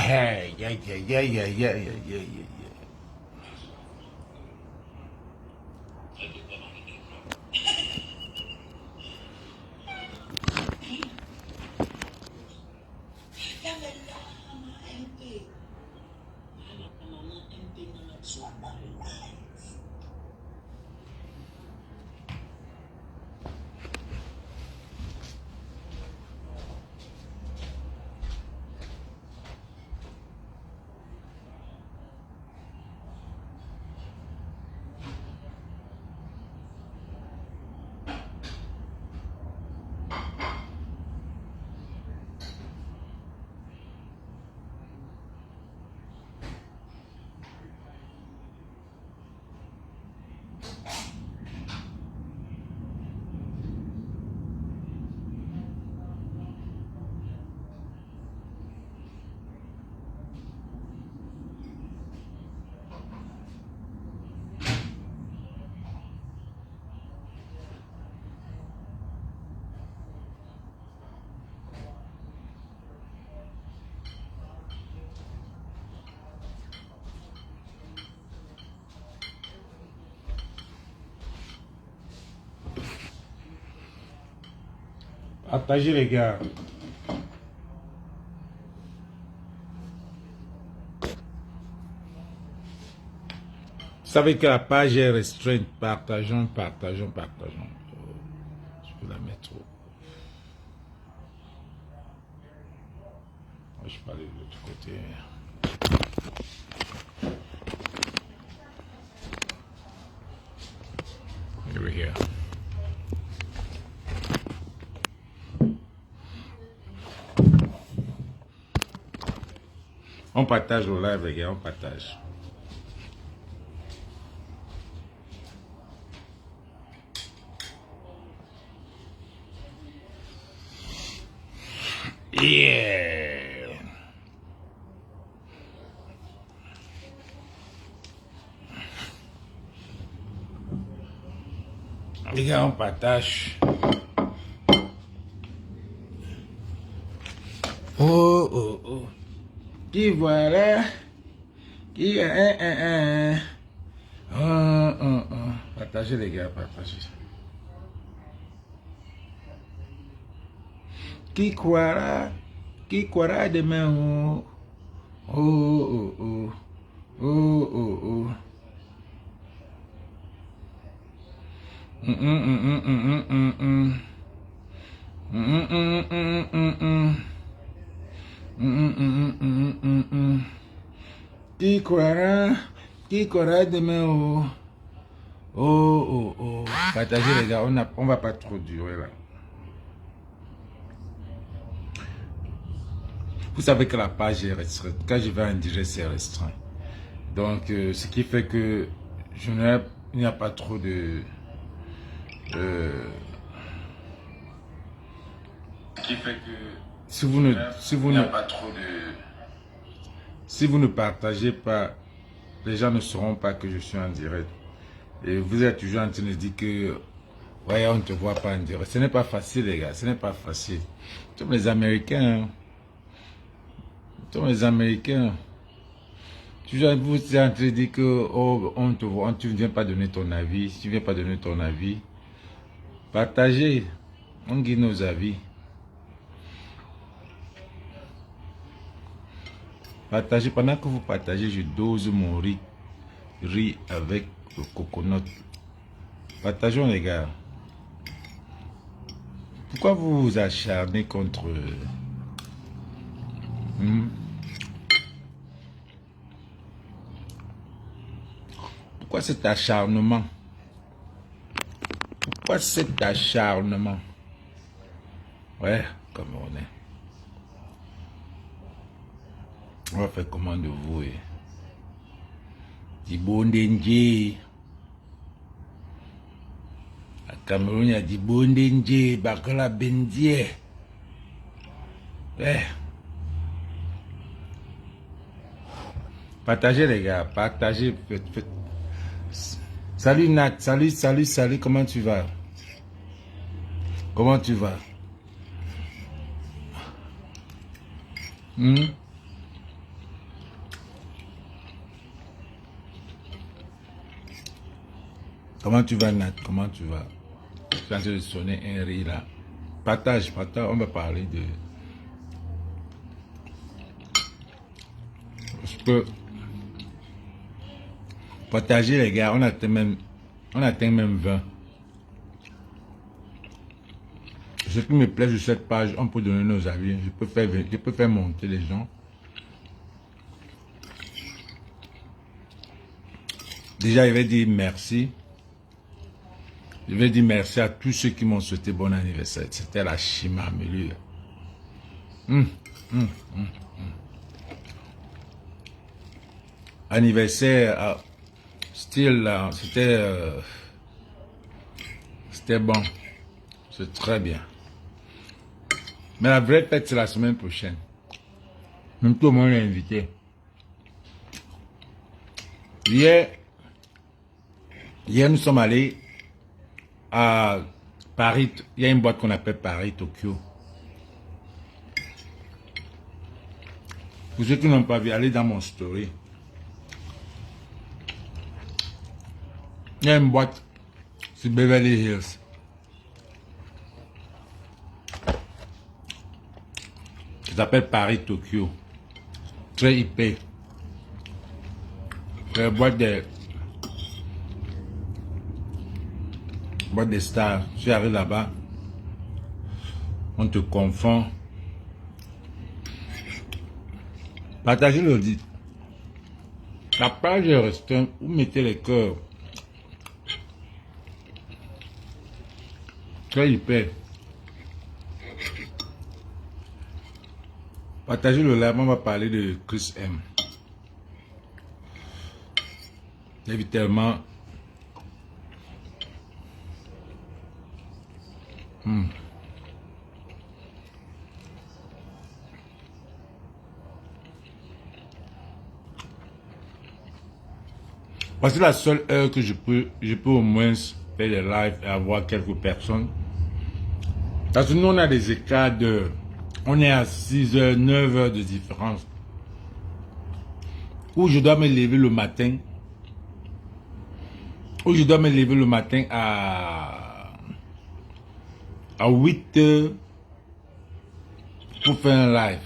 Hey, yeah, yeah, yeah, yeah, yeah, yeah, yeah, yeah. Partagez les gars. Vous savez que la page est restreinte. Partageons, partageons, partageons. Je peux la mettre où? Je peux aller de l'autre côté. Over here. On partage au live, les gars, on partage. Yeah! Les gars, on partage. Oh, oh, oh. Qui voilà? Qui Partagez les gars, partagez. Qui croira? Qui croira demain? Oh, oh, oh, oh, oh, oh, oh. Qui croira demain? Oh, oh, oh, oh. Partagez les gars, on va pas trop durer là. Vous savez que la page est restreinte. Quand je vais en direct, c'est restreint. Donc, ce qui fait que il n'y a pas trop de... ce qui fait que si vous ne partagez pas, les gens ne sauront pas que je suis en direct. Et vous êtes toujours en train de dire que ouais, on ne te voit pas en direct. Ce n'est pas facile, les gars. Ce n'est pas facile. Comme les Américains. Comme les Américains. Toujours vous êtes en train de dire que oh, on te voit, tu ne viens pas donner ton avis. Si tu ne viens pas donner ton avis, partagez. On guide nos avis. Partagez. Pendant que vous partagez, je dose mon riz avec le coconut. Partageons les gars. Pourquoi vous vous acharnez contre... Pourquoi cet acharnement? Pourquoi cet acharnement? Ouais, comme on est. On va faire comment de vous? Dibondenje. À Cameroun, il y a Dibondenje, Bakala Bendie. Ouais. Partagez les gars, partagez. Faites. Salut Nat, salut, comment tu vas? Comment tu vas? Comment tu vas, Nat? Comment tu vas? Je suis en train de sonner un riz là. Partage, partage, on va parler de... Parce que... Partager les gars, on atteint même 20. Ce qui me plaît sur cette page, on peut donner nos avis. Je peux faire monter les gens. Déjà, je vais dire merci. Je vais dire merci à tous ceux qui m'ont souhaité bon anniversaire. C'était la Chima Melu. Anniversaire, style, c'était bon. C'est très bien. Mais la vraie fête, c'est la semaine prochaine. Même tout le monde est invité. Hier, nous sommes allés à Paris. Il y a une boîte qu'on appelle Paris Tokyo. Pour ceux qui n'ont pas vu, allez dans mon story. Il y a une boîte sur Beverly Hills. Qui s'appelle Paris Tokyo. Très hyper. C'est la boîte des stars. Tu arrives là-bas, on te confond. Partagez le dit. La page est restreinte, vous mettez les cœurs. Très hyper. Partagez le live, on va parler de Chris M. Évidemment. Parce que la seule heure que je peux au moins faire des lives et avoir quelques personnes. Parce que nous, on a des écarts de... On est à 6 heures, 9 heures de différence. Où je dois me lever le matin. Où je dois me lever le matin à 8 heures pour faire un live.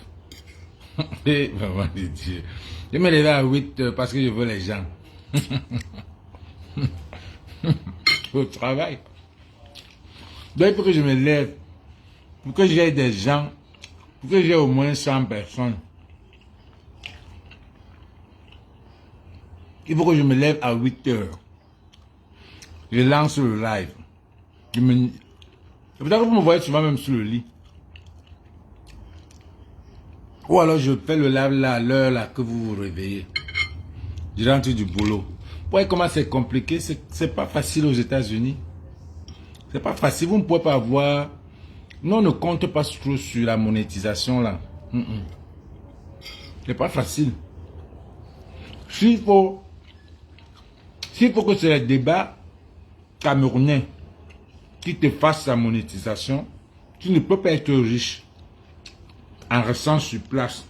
Et vraiment de Dieu. Je me lève à 8 heures parce que je veux les gens. Au travail. Donc il faut que je me lève. Pour que j'ai des gens. Pour que j'ai au moins 100 personnes. Il faut que je me lève à 8 heures. Je lance le live. C'est pour ça que vous me voyez souvent même sur le lit. Ou alors je fais le live là, à l'heure là que vous vous réveillez. Je rentre du boulot. Vous voyez comment c'est compliqué. C'est pas facile aux États-Unis. C'est pas facile. Vous ne pouvez pas avoir... Non, on ne compte pas trop sur la monétisation là. C'est pas facile. S'il faut que c'est les débats camerounais qui te fassent la monétisation, tu ne peux pas être riche en restant sur place.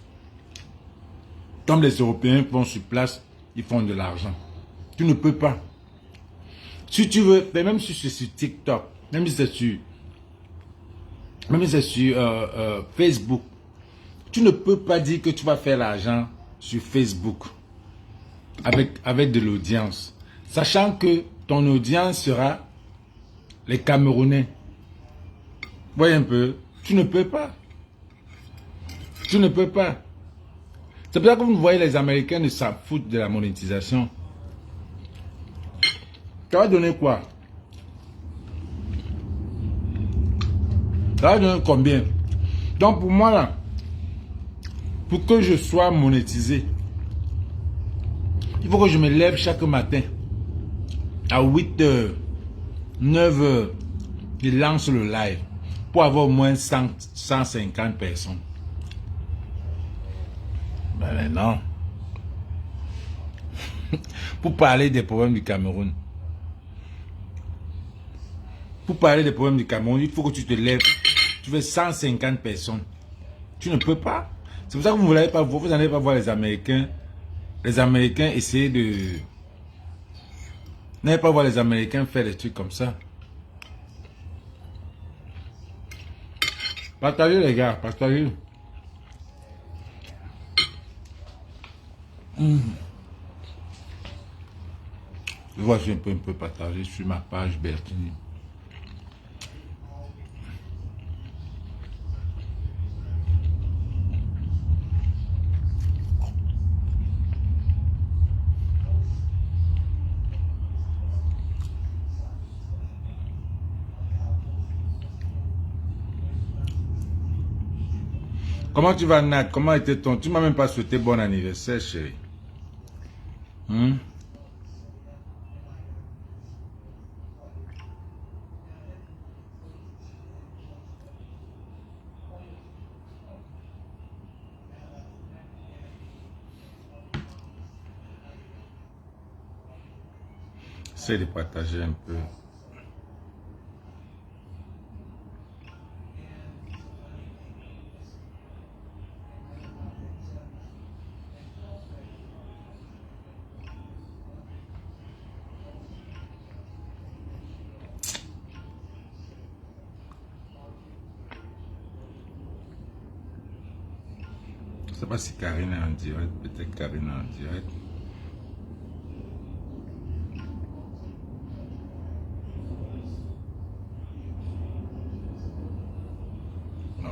Comme les Européens font sur place, ils font de l'argent. Tu ne peux pas. Si tu veux, même si c'est sur TikTok, même si c'est sur Facebook, tu ne peux pas dire que tu vas faire l'argent sur Facebook avec de l'audience. Sachant que ton audience sera les Camerounais. Voyez un peu, tu ne peux pas. Tu ne peux pas. C'est pour ça que vous voyez les Américains ne s'en foutent de la monétisation. Ça va donner quoi? Ça va donner combien? Donc pour moi là, pour que je sois monétisé, il faut que je me lève chaque matin à 8 heures, 9 heures, je lance le live pour avoir au moins 150 personnes. Ben non. Pour parler des problèmes du Cameroun. Pour parler des problèmes du Cameroun, il faut que tu te lèves. Tu fais 150 personnes. Tu ne peux pas. C'est pour ça que vous n'allez pas voir, vous n'allez pas voir les Américains. Les Américains essayer N'allez pas voir les Américains faire des trucs comme ça. Partagez les gars, partagez. Je vois, je suis un peu partagé sur ma page Bertini. Comment tu vas, Nat? Comment était ton... Tu m'as même pas souhaité bon anniversaire, chérie. Essaye de partager un peu. Je ne sais pas si Karine est en direct. Peut-être Karine est en direct. Non.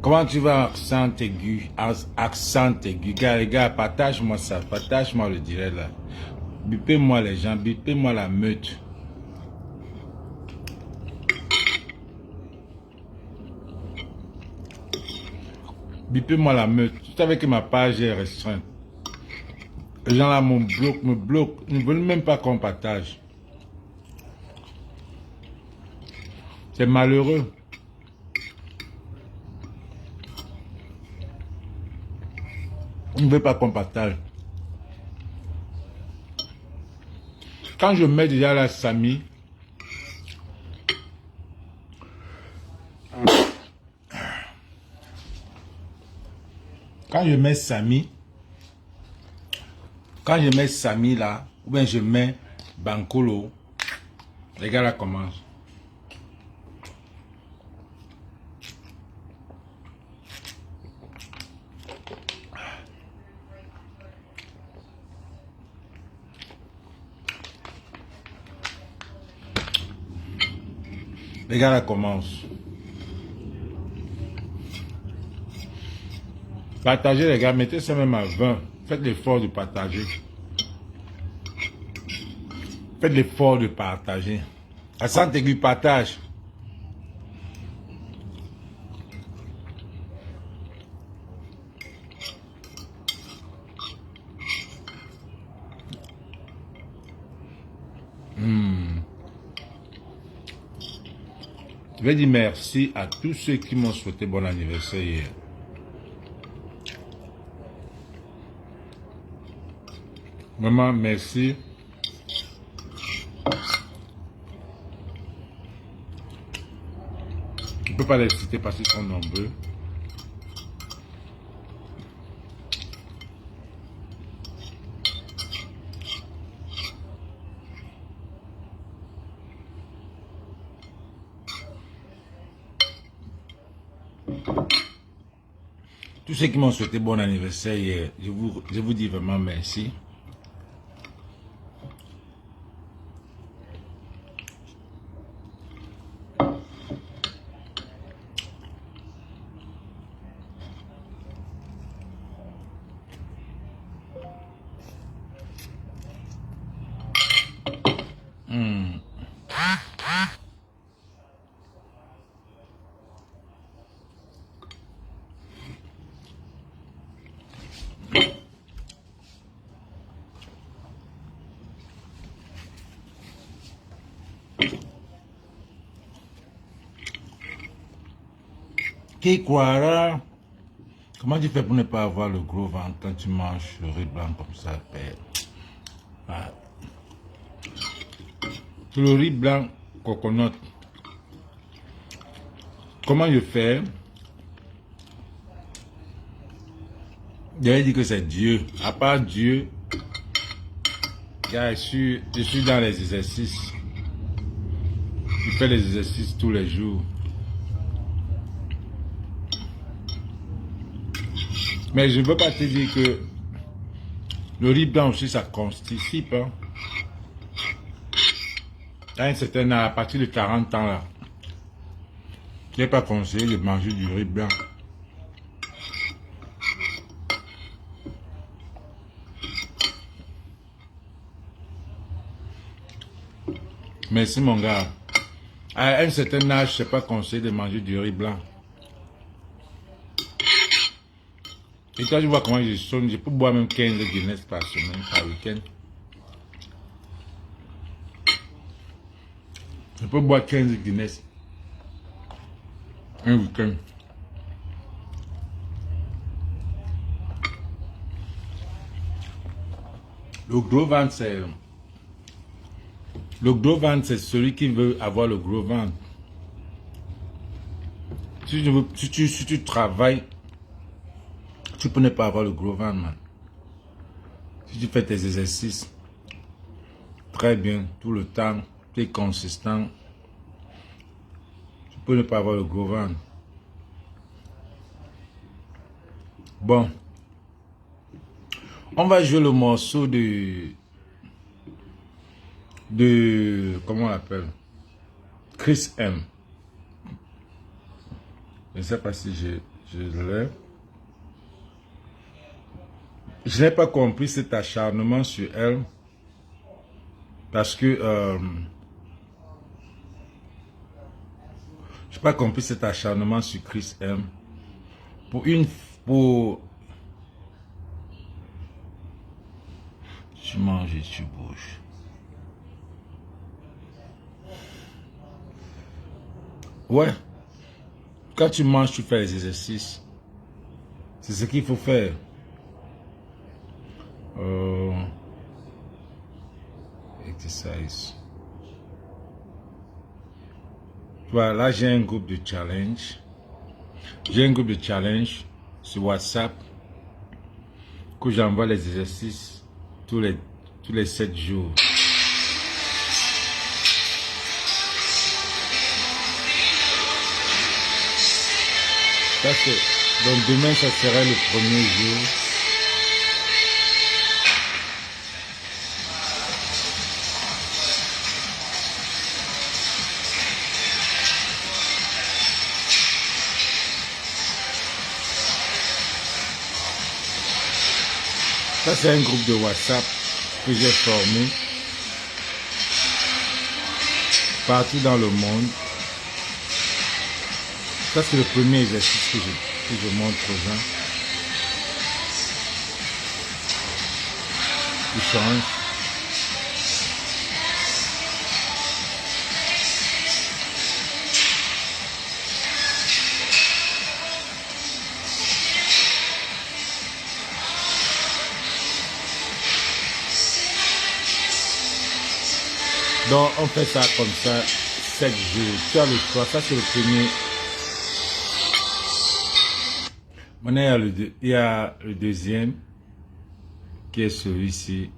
Comment tu vas, accent aigu? Accent aigu. Les gars, partage-moi ça. Partage-moi le direct là. Bipez-moi les gens. Bipez-moi la meute. Bipez-moi la meute. Tu savais que ma page est restreinte. Les gens là me bloquent. Ils ne veulent même pas qu'on partage. C'est malheureux. Ils ne veulent pas qu'on partage. Quand je mets déjà la Samy, quand je mets Samy là, ou bien je mets Bankolo, les gars là commencent. Les gars là commencent. Partagez les gars, mettez ça même à 20. Faites l'effort de partager. Faites l'effort de partager. À Saint-Aigu, partage. Je vais dire merci à tous ceux qui m'ont souhaité bon anniversaire hier. Vraiment, merci. Je ne peux pas les citer parce qu'ils sont nombreux. Tous ceux qui m'ont souhaité bon anniversaire hier, je vous dis vraiment merci. Qui croira? Comment tu fais pour ne pas avoir le gros ventre quand tu manges le riz blanc comme ça, père? Ah. Le riz blanc coconut. Comment je fais? J'avais dit que c'est Dieu. À part Dieu, gars, je suis dans les exercices. Je fais les exercices tous les jours. Mais je ne veux pas te dire que le riz blanc aussi, ça constipe. Hein. À un certain âge, à partir de 40 ans, là, je n'ai pas conseillé de manger du riz blanc. Merci mon gars. À un certain âge, je n'ai pas conseillé de manger du riz blanc. Et quand je vois comment je sonne, je peux boire même 15 Guinness par semaine, par week-end. Je peux boire 15 Guinness un week-end. Le gros ventre, c'est... Le gros ventre, c'est celui qui veut avoir le gros ventre. Si tu travailles, tu peux ne pas avoir le gros ventre, man. Si tu fais tes exercices très bien, tout le temps, tu es consistant, tu peux ne pas avoir le gros ventre. Bon. On va jouer le morceau comment on l'appelle? Chris M. Je ne sais pas si je l'ai. Je n'ai pas compris cet acharnement sur elle. Parce que je n'ai pas compris cet acharnement sur Chris M. Tu manges et tu bouges. Ouais. Quand tu manges, tu fais les exercices. C'est ce qu'il faut faire. Exercise. Voilà, j'ai un groupe de challenge. J'ai un groupe de challenge sur WhatsApp que j'envoie les exercices tous les 7 jours. Donc demain, ça sera le premier jour. Ça, c'est un groupe de WhatsApp que j'ai formé partout dans le monde. Ça, c'est le premier exercice que je montre aux gens. Ils changent. Donc, on fait ça comme ça, 7 jours. Tu as le choix. Ça, c'est le premier. Maintenant, il y a le deuxième, qui est celui-ci.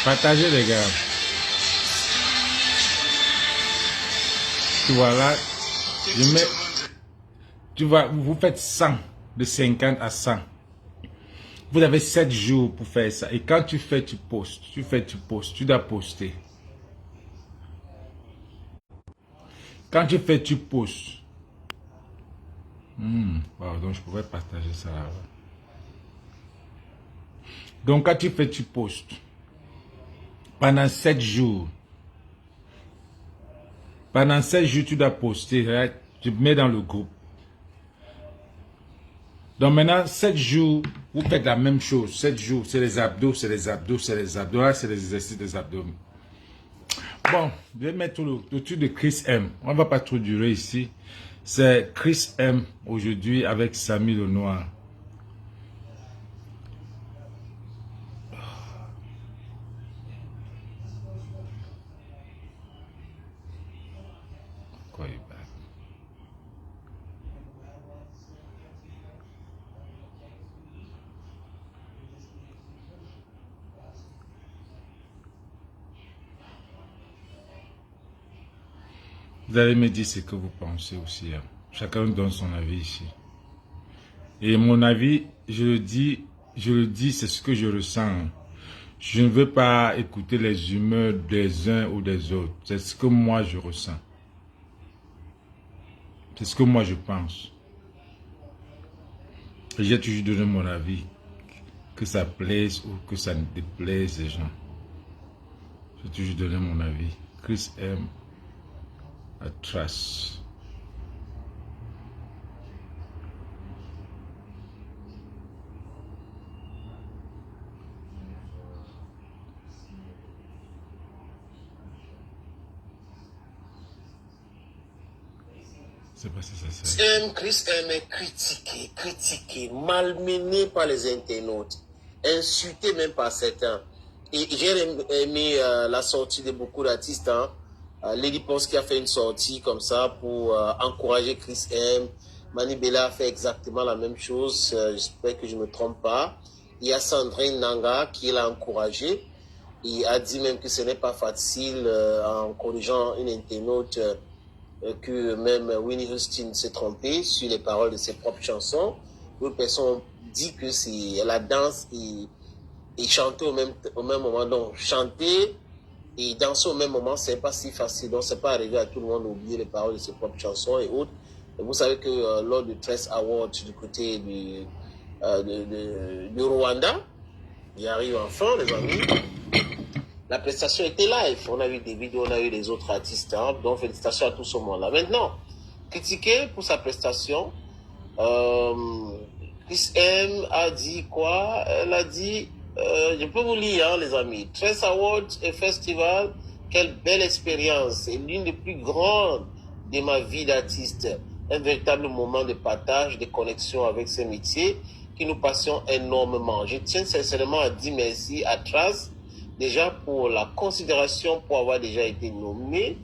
Partagez les gars. Tu vois là, je mets, tu vois, vous faites 100, de 50 à 100. Vous avez 7 jours pour faire ça. Et quand tu fais, tu postes. Tu fais, tu postes. Tu dois poster. Quand tu fais, tu postes. Pardon, je pourrais partager ça là. Donc quand tu fais, tu postes. Pendant 7 jours. Pendant 7 jours, tu dois poster. Tu mets dans le groupe. Donc maintenant, 7 jours, vous faites la même chose. 7 jours, c'est les abdos, c'est les abdos, c'est les abdos. Là, c'est les exercices des abdos. Bon, je vais mettre le truc de Chris M. On ne va pas trop durer ici. C'est Chris M aujourd'hui avec Samy le Noir. Vous allez me dire ce que vous pensez aussi. Hein. Chacun donne son avis ici. Et mon avis, je le dis, c'est ce que je ressens. Hein. Je ne veux pas écouter les humeurs des uns ou des autres. C'est ce que moi je ressens. C'est ce que moi je pense. Et j'ai toujours donné mon avis. Que ça plaise ou que ça ne déplaise les gens. J'ai toujours donné mon avis. Chris M. A trace. C'est pas ça, Chris M est critiqué, malmené par les internautes, insulté même par certains. Et j'ai aimé la sortie de beaucoup d'artistes. Hein. Lady Pons qui a fait une sortie comme ça pour encourager Chris M. Mani Bella a fait exactement la même chose. J'espère que je ne me trompe pas. Il y a Sandrine Nanga qui l'a encouragé. Il a dit même que ce n'est pas facile en corrigeant une internaute que même Winnie Houston s'est trompée sur les paroles de ses propres chansons. D'autres personnes disent que c'est la danse et chanter au même moment. Donc chanter et danser au même moment, c'est pas si facile. Donc c'est pas arrivé à tout le monde d'oublier les paroles de ses propres chansons et autres. Et vous savez que lors du Tress Award du côté du Rwanda, il arrive enfin les amis. La prestation était live. On a eu des vidéos, on a eu des autres artistes. Hein, donc félicitations à tout ce monde-là. Maintenant, critiqué pour sa prestation, Chris M a dit quoi? Elle a dit, je peux vous lire hein, les amis, Tress Awards et Festival, quelle belle expérience. C'est l'une des plus grandes de ma vie d'artiste. Un véritable moment de partage, de connexion avec ce métier qui nous passionne énormément. Je tiens sincèrement à dire merci à Tress déjà pour la considération pour avoir déjà été nommé.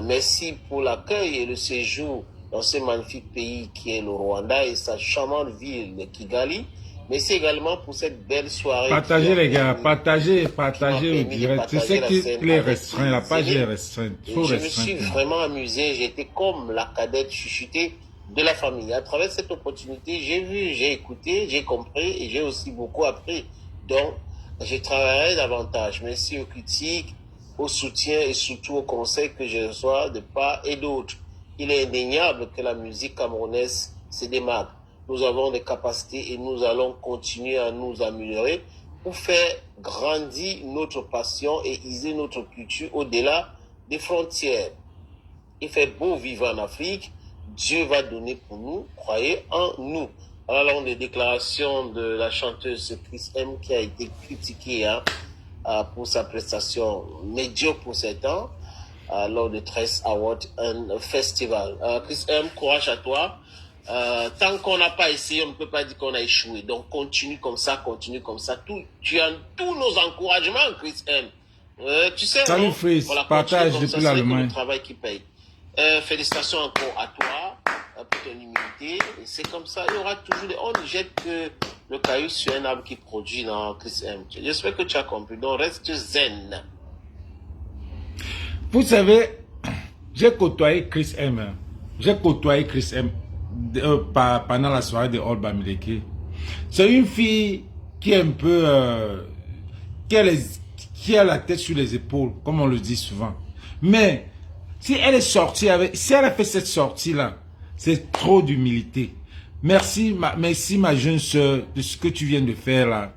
Merci pour l'accueil et le séjour dans ce magnifique pays qui est le Rwanda et sa charmante ville de Kigali. Merci également pour cette belle soirée. Partagez les gars, partagez au direct. Tu sais qu'il est restreint, la page est restreinte. Je me suis vraiment amusé, j'étais comme la cadette chuchotée de la famille. À travers cette opportunité, j'ai vu, j'ai écouté, j'ai compris et j'ai aussi beaucoup appris. Donc, je travaillerai davantage. Merci aux critiques, au soutien et surtout aux conseils que je reçois de part et d'autre. Il est indéniable que la musique camerounaise se démarque. Nous avons des capacités et nous allons continuer à nous améliorer pour faire grandir notre passion et iser notre culture au-delà des frontières. Il fait beau vivre en Afrique. Dieu va donner pour nous. Croyez en nous. Alors, des déclarations de la chanteuse Chris M qui a été critiquée hein, pour sa prestation médiocre pour certains lors de Tress Award and Festival. Chris M, courage à toi. Tant qu'on n'a pas essayé, on ne peut pas dire qu'on a échoué. Donc, continue comme ça, continue comme ça. Tu as tous nos encouragements, Chris M. Tu sais, salut Fritz, voilà, partage depuis l'Allemagne. Le travail qui paye. Félicitations encore à toi pour ton humilité. Et c'est comme ça, il y aura toujours des... On ne jette que le caillou sur un arbre qui produit dans Chris M. J'espère que tu as compris. Donc, reste zen. Vous savez, j'ai côtoyé Chris M. J'ai côtoyé Chris M. Pendant la soirée de All Bamileke. C'est une fille qui est un peu... qui a la tête sur les épaules, comme on le dit souvent. Mais, si elle est sortie avec... Si elle a fait cette sortie-là, c'est trop d'humilité. Merci ma jeune soeur de ce que tu viens de faire là.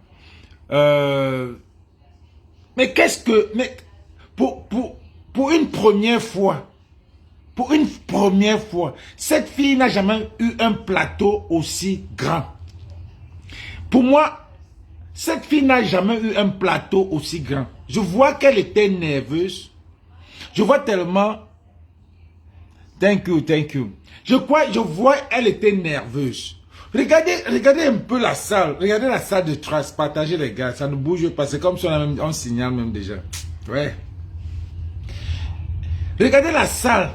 Mais qu'est-ce que... Mais pour une première fois, cette fille n'a jamais eu un plateau aussi grand. Pour moi, cette fille n'a jamais eu un plateau aussi grand. Je vois qu'elle était nerveuse. Je vois tellement... Thank you, thank you. Je vois qu'elle était nerveuse. Regardez un peu la salle. Regardez la salle de trace. Partagez les gars. Ça ne bouge pas. C'est comme si on signale même déjà. Ouais. Regardez la salle.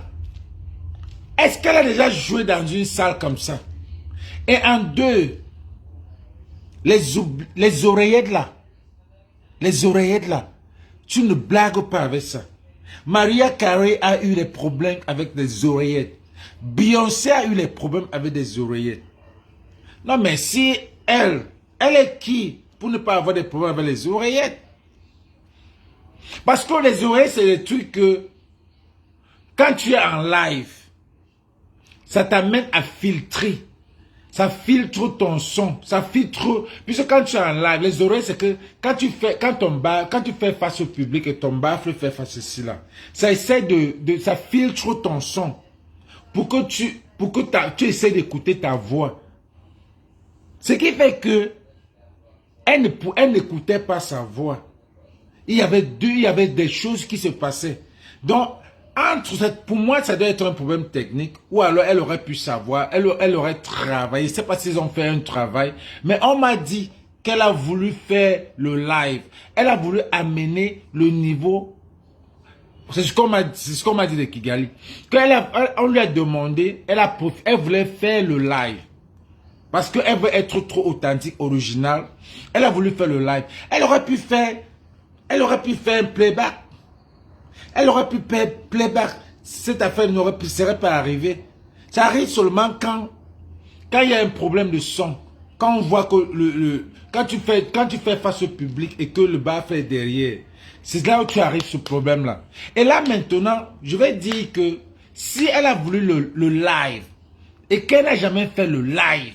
Est-ce qu'elle a déjà joué dans une salle comme ça? Et en deux, les oreillettes là. Les oreillettes là. Tu ne blagues pas avec ça. Mariah Carey a eu des problèmes avec des oreillettes. Beyoncé a eu des problèmes avec des oreillettes. Non mais si elle est qui pour ne pas avoir des problèmes avec les oreillettes? Parce que les oreillettes c'est des trucs que quand tu es en live, ça t'amène à filtrer. Ça filtre ton son, ça filtre. Puisque quand tu es en live, les oreilles, c'est que quand tu fais face au public et ton baffle fait face ici là, ça essaie ça filtre ton son pour que tu essaies d'écouter ta voix. Ce qui fait que elle n'écoutait pas sa voix. Il y avait des choses qui se passaient. Donc, pour moi, ça doit être un problème technique, ou alors elle aurait pu savoir, elle aurait travaillé. Je ne sais pas s'ils ont fait un travail, mais on m'a dit qu'elle a voulu faire le live. Elle a voulu amener le niveau. C'est ce qu'on m'a dit de Kigali. On lui a demandé, elle voulait faire le live. Parce qu'elle veut être trop authentique, original. Elle a voulu faire le live. Elle aurait pu faire un playback. Elle aurait pu faire playback. Cette affaire ne serait pas arrivée. Ça arrive seulement quand il y a un problème de son. Quand on voit que quand tu fais face au public et que le baffle est derrière. C'est là où tu arrives ce problème-là. Et là maintenant, je vais dire que si elle a voulu le live et qu'elle n'a jamais fait le live,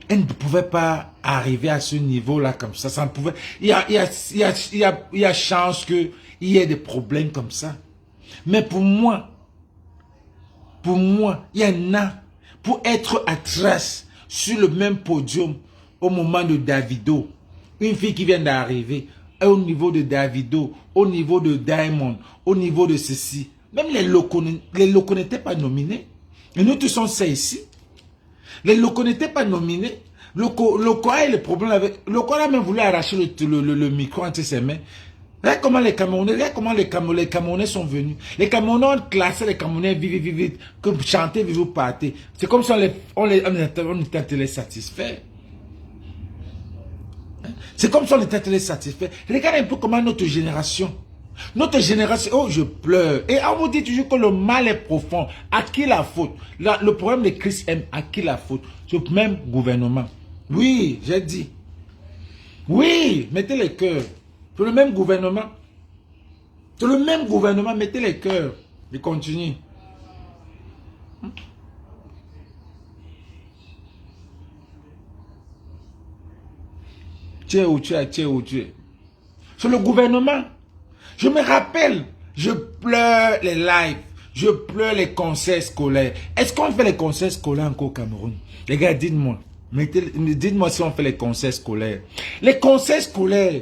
elle ne pouvait pas arriver à ce niveau-là comme ça. Ça ne pouvait. Il y a chance qu'il y ait des problèmes comme ça. Mais pour moi, il y en a pour être à trace sur le même podium au moment de Davido. Une fille qui vient d'arriver, au niveau de Davido, au niveau de Diamond, au niveau de ceci. Même les locaux n'étaient pas nominés. Et nous tous sommes ça ici. Les locaux n'étaient pas nominés. Loco a eu le problème avec... Loco a même voulu arracher le micro entre ses mains. Regarde comment les Camerounais sont venus. Les Camerounais ont classé les Camerounais vite, que chanter, vivre ou partir. C'est comme si on était satisfaits. C'est comme si on était satisfaits. Regarde un peu comment notre génération, oh je pleure. Et on vous dit toujours que le mal est profond. À qui la faute? Le problème de Chris M, à qui la faute? C'est le même gouvernement. Oui, j'ai dit. Oui, mettez les cœurs. C'est le même gouvernement. C'est le même gouvernement, mettez les cœurs. Et continue. Tu es où tu es. C'est le gouvernement. Je me rappelle, je pleure les lives, je pleure les concerts scolaires. Est-ce qu'on fait les concerts scolaires encore au Cameroun? Les gars, dites-moi. Dites-moi si on fait les concerts scolaires. Les concerts scolaires,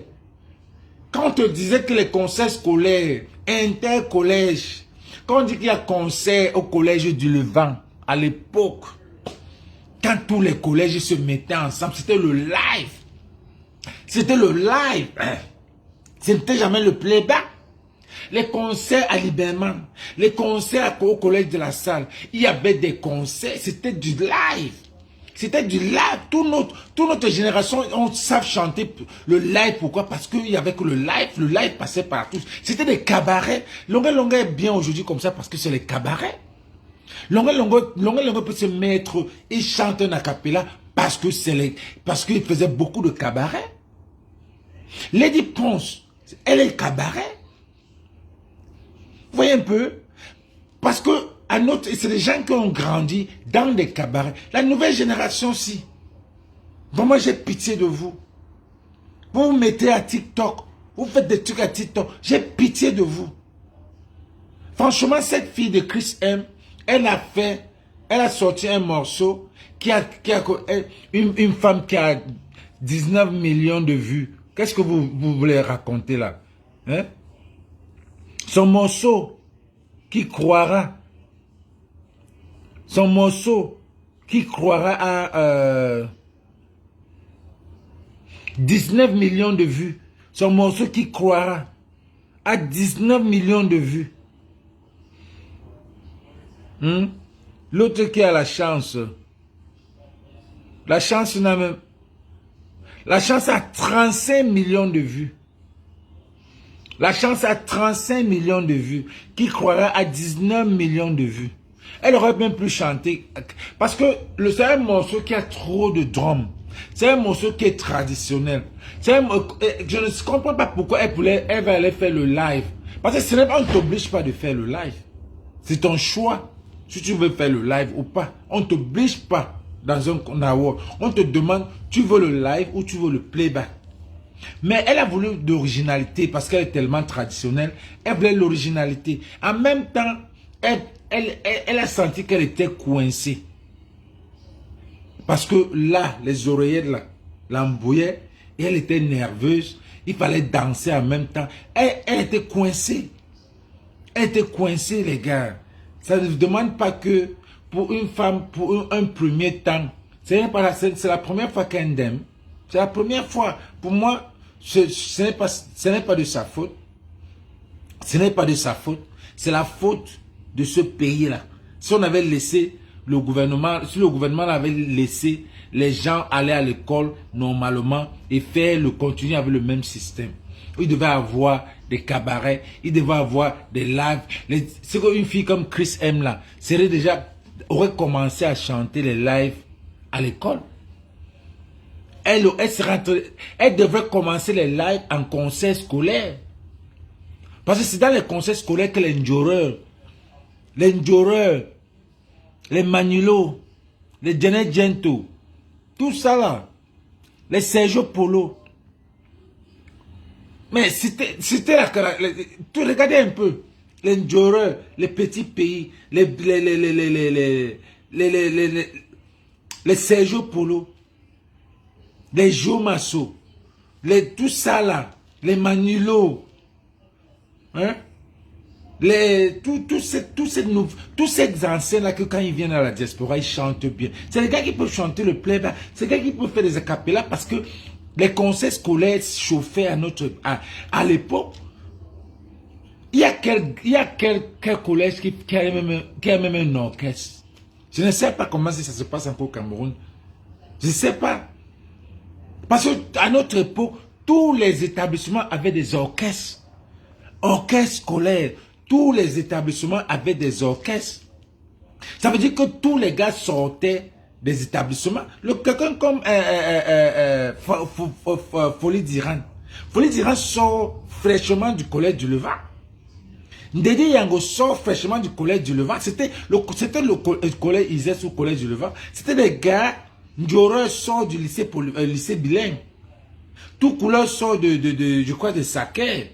quand on te disait que les concerts scolaires, intercollège, quand on dit qu'il y a concert au collège du Levant, à l'époque, quand tous les collèges se mettaient ensemble, c'était le live. C'était le live. Ce n'était jamais le playback. Les concerts à Liberman, les concerts au collège de la salle, il y avait des concerts, c'était du live. C'était du live. Toute notre génération, on savait chanter le live. Pourquoi? Parce qu'il y avait que le live passait partout. C'était des cabarets. Longue est bien aujourd'hui comme ça parce que c'est les cabarets. Longue peut se mettre et chanter un a cappella parce qu'il faisait beaucoup de cabarets. Lady Ponce, elle est cabaret. Vous voyez un peu? Parce que c'est des gens qui ont grandi dans des cabarets. La nouvelle génération aussi. Vraiment, j'ai pitié de vous. Vous vous mettez à TikTok. Vous faites des trucs à TikTok. J'ai pitié de vous. Franchement, cette fille de Chris M, elle a sorti un morceau une femme qui a 19 millions de vues. Qu'est-ce que vous voulez raconter là? Hein? Son morceau qui croira. Son morceau qui croira à 19 millions de vues. Son morceau qui croira à 19 millions de vues. L'autre qui a la chance. La chance n'a même... La chance a 35 millions de vues. La chance a 35 millions de vues. Qui croira à 19 millions de vues. Elle aurait même pu chanter. Parce que c'est un morceau qui a trop de drums. C'est un morceau qui est traditionnel. Je ne comprends pas pourquoi elle va aller faire le live. Parce que on ne t'oblige pas de faire le live. C'est ton choix. Si tu veux faire le live ou pas. On ne t'oblige pas dans un award. On te demande, tu veux le live ou tu veux le playback. Mais elle a voulu d'originalité parce qu'elle est tellement traditionnelle. Elle voulait l'originalité. En même temps, elle a senti qu'elle était coincée. Parce que là, les oreillettes l'embrouillaient et elle était nerveuse. Il fallait danser en même temps. Elle était coincée. Elle était coincée, les gars. Ça ne demande pas que pour une femme, pour un premier temps, c'est la première fois qu'elle aime. C'est la première fois. Pour moi, ce n'est pas de sa faute. Ce n'est pas de sa faute. C'est la faute de ce pays-là. Si on avait laissé le gouvernement, si le gouvernement avait laissé les gens aller à l'école normalement et continuer avec le même système. Il devait avoir des cabarets, il devait avoir des lives. C'est qu'une fille comme Chris M là, aurait commencé à chanter les lives à l'école. Elle devrait commencer les lives en concert scolaire. Parce que c'est dans les concerts scolaires que les njoreurs, les Manilow, les Janet Gento, tout ça là, les Sergio Polo. Mais c'était tu regardez un peu, les njoreurs, les petits pays, les Sergio Polo, les Jomasso, tout ça là, les Manilow, hein? Tous ces anciens-là que quand ils viennent à la diaspora, ils chantent bien. C'est les gars qui peuvent chanter le playback. C'est les gars qui peuvent faire des acapellas parce que les concerts scolaires chauffaient à l'époque. Il y a quel collège qui a même un orchestre. Je ne sais pas comment ça se passe encore au Cameroun. Je ne sais pas. Parce qu'à notre époque, tous les établissements avaient des orchestres. Orchestres scolaires. Tous les établissements avaient des orchestres. Ça veut dire que tous les gars sortaient des établissements. Quelqu'un comme Folie d'Iran. Folie d'Iran sort fraîchement du collège du Levant. Ndedi Yango sort fraîchement du collège du Levant. C'était le collège Isès ou collège du Levant. C'était des gars. Ndioreur sort du lycée bilingue. Tout couleur sort je crois, de Saké.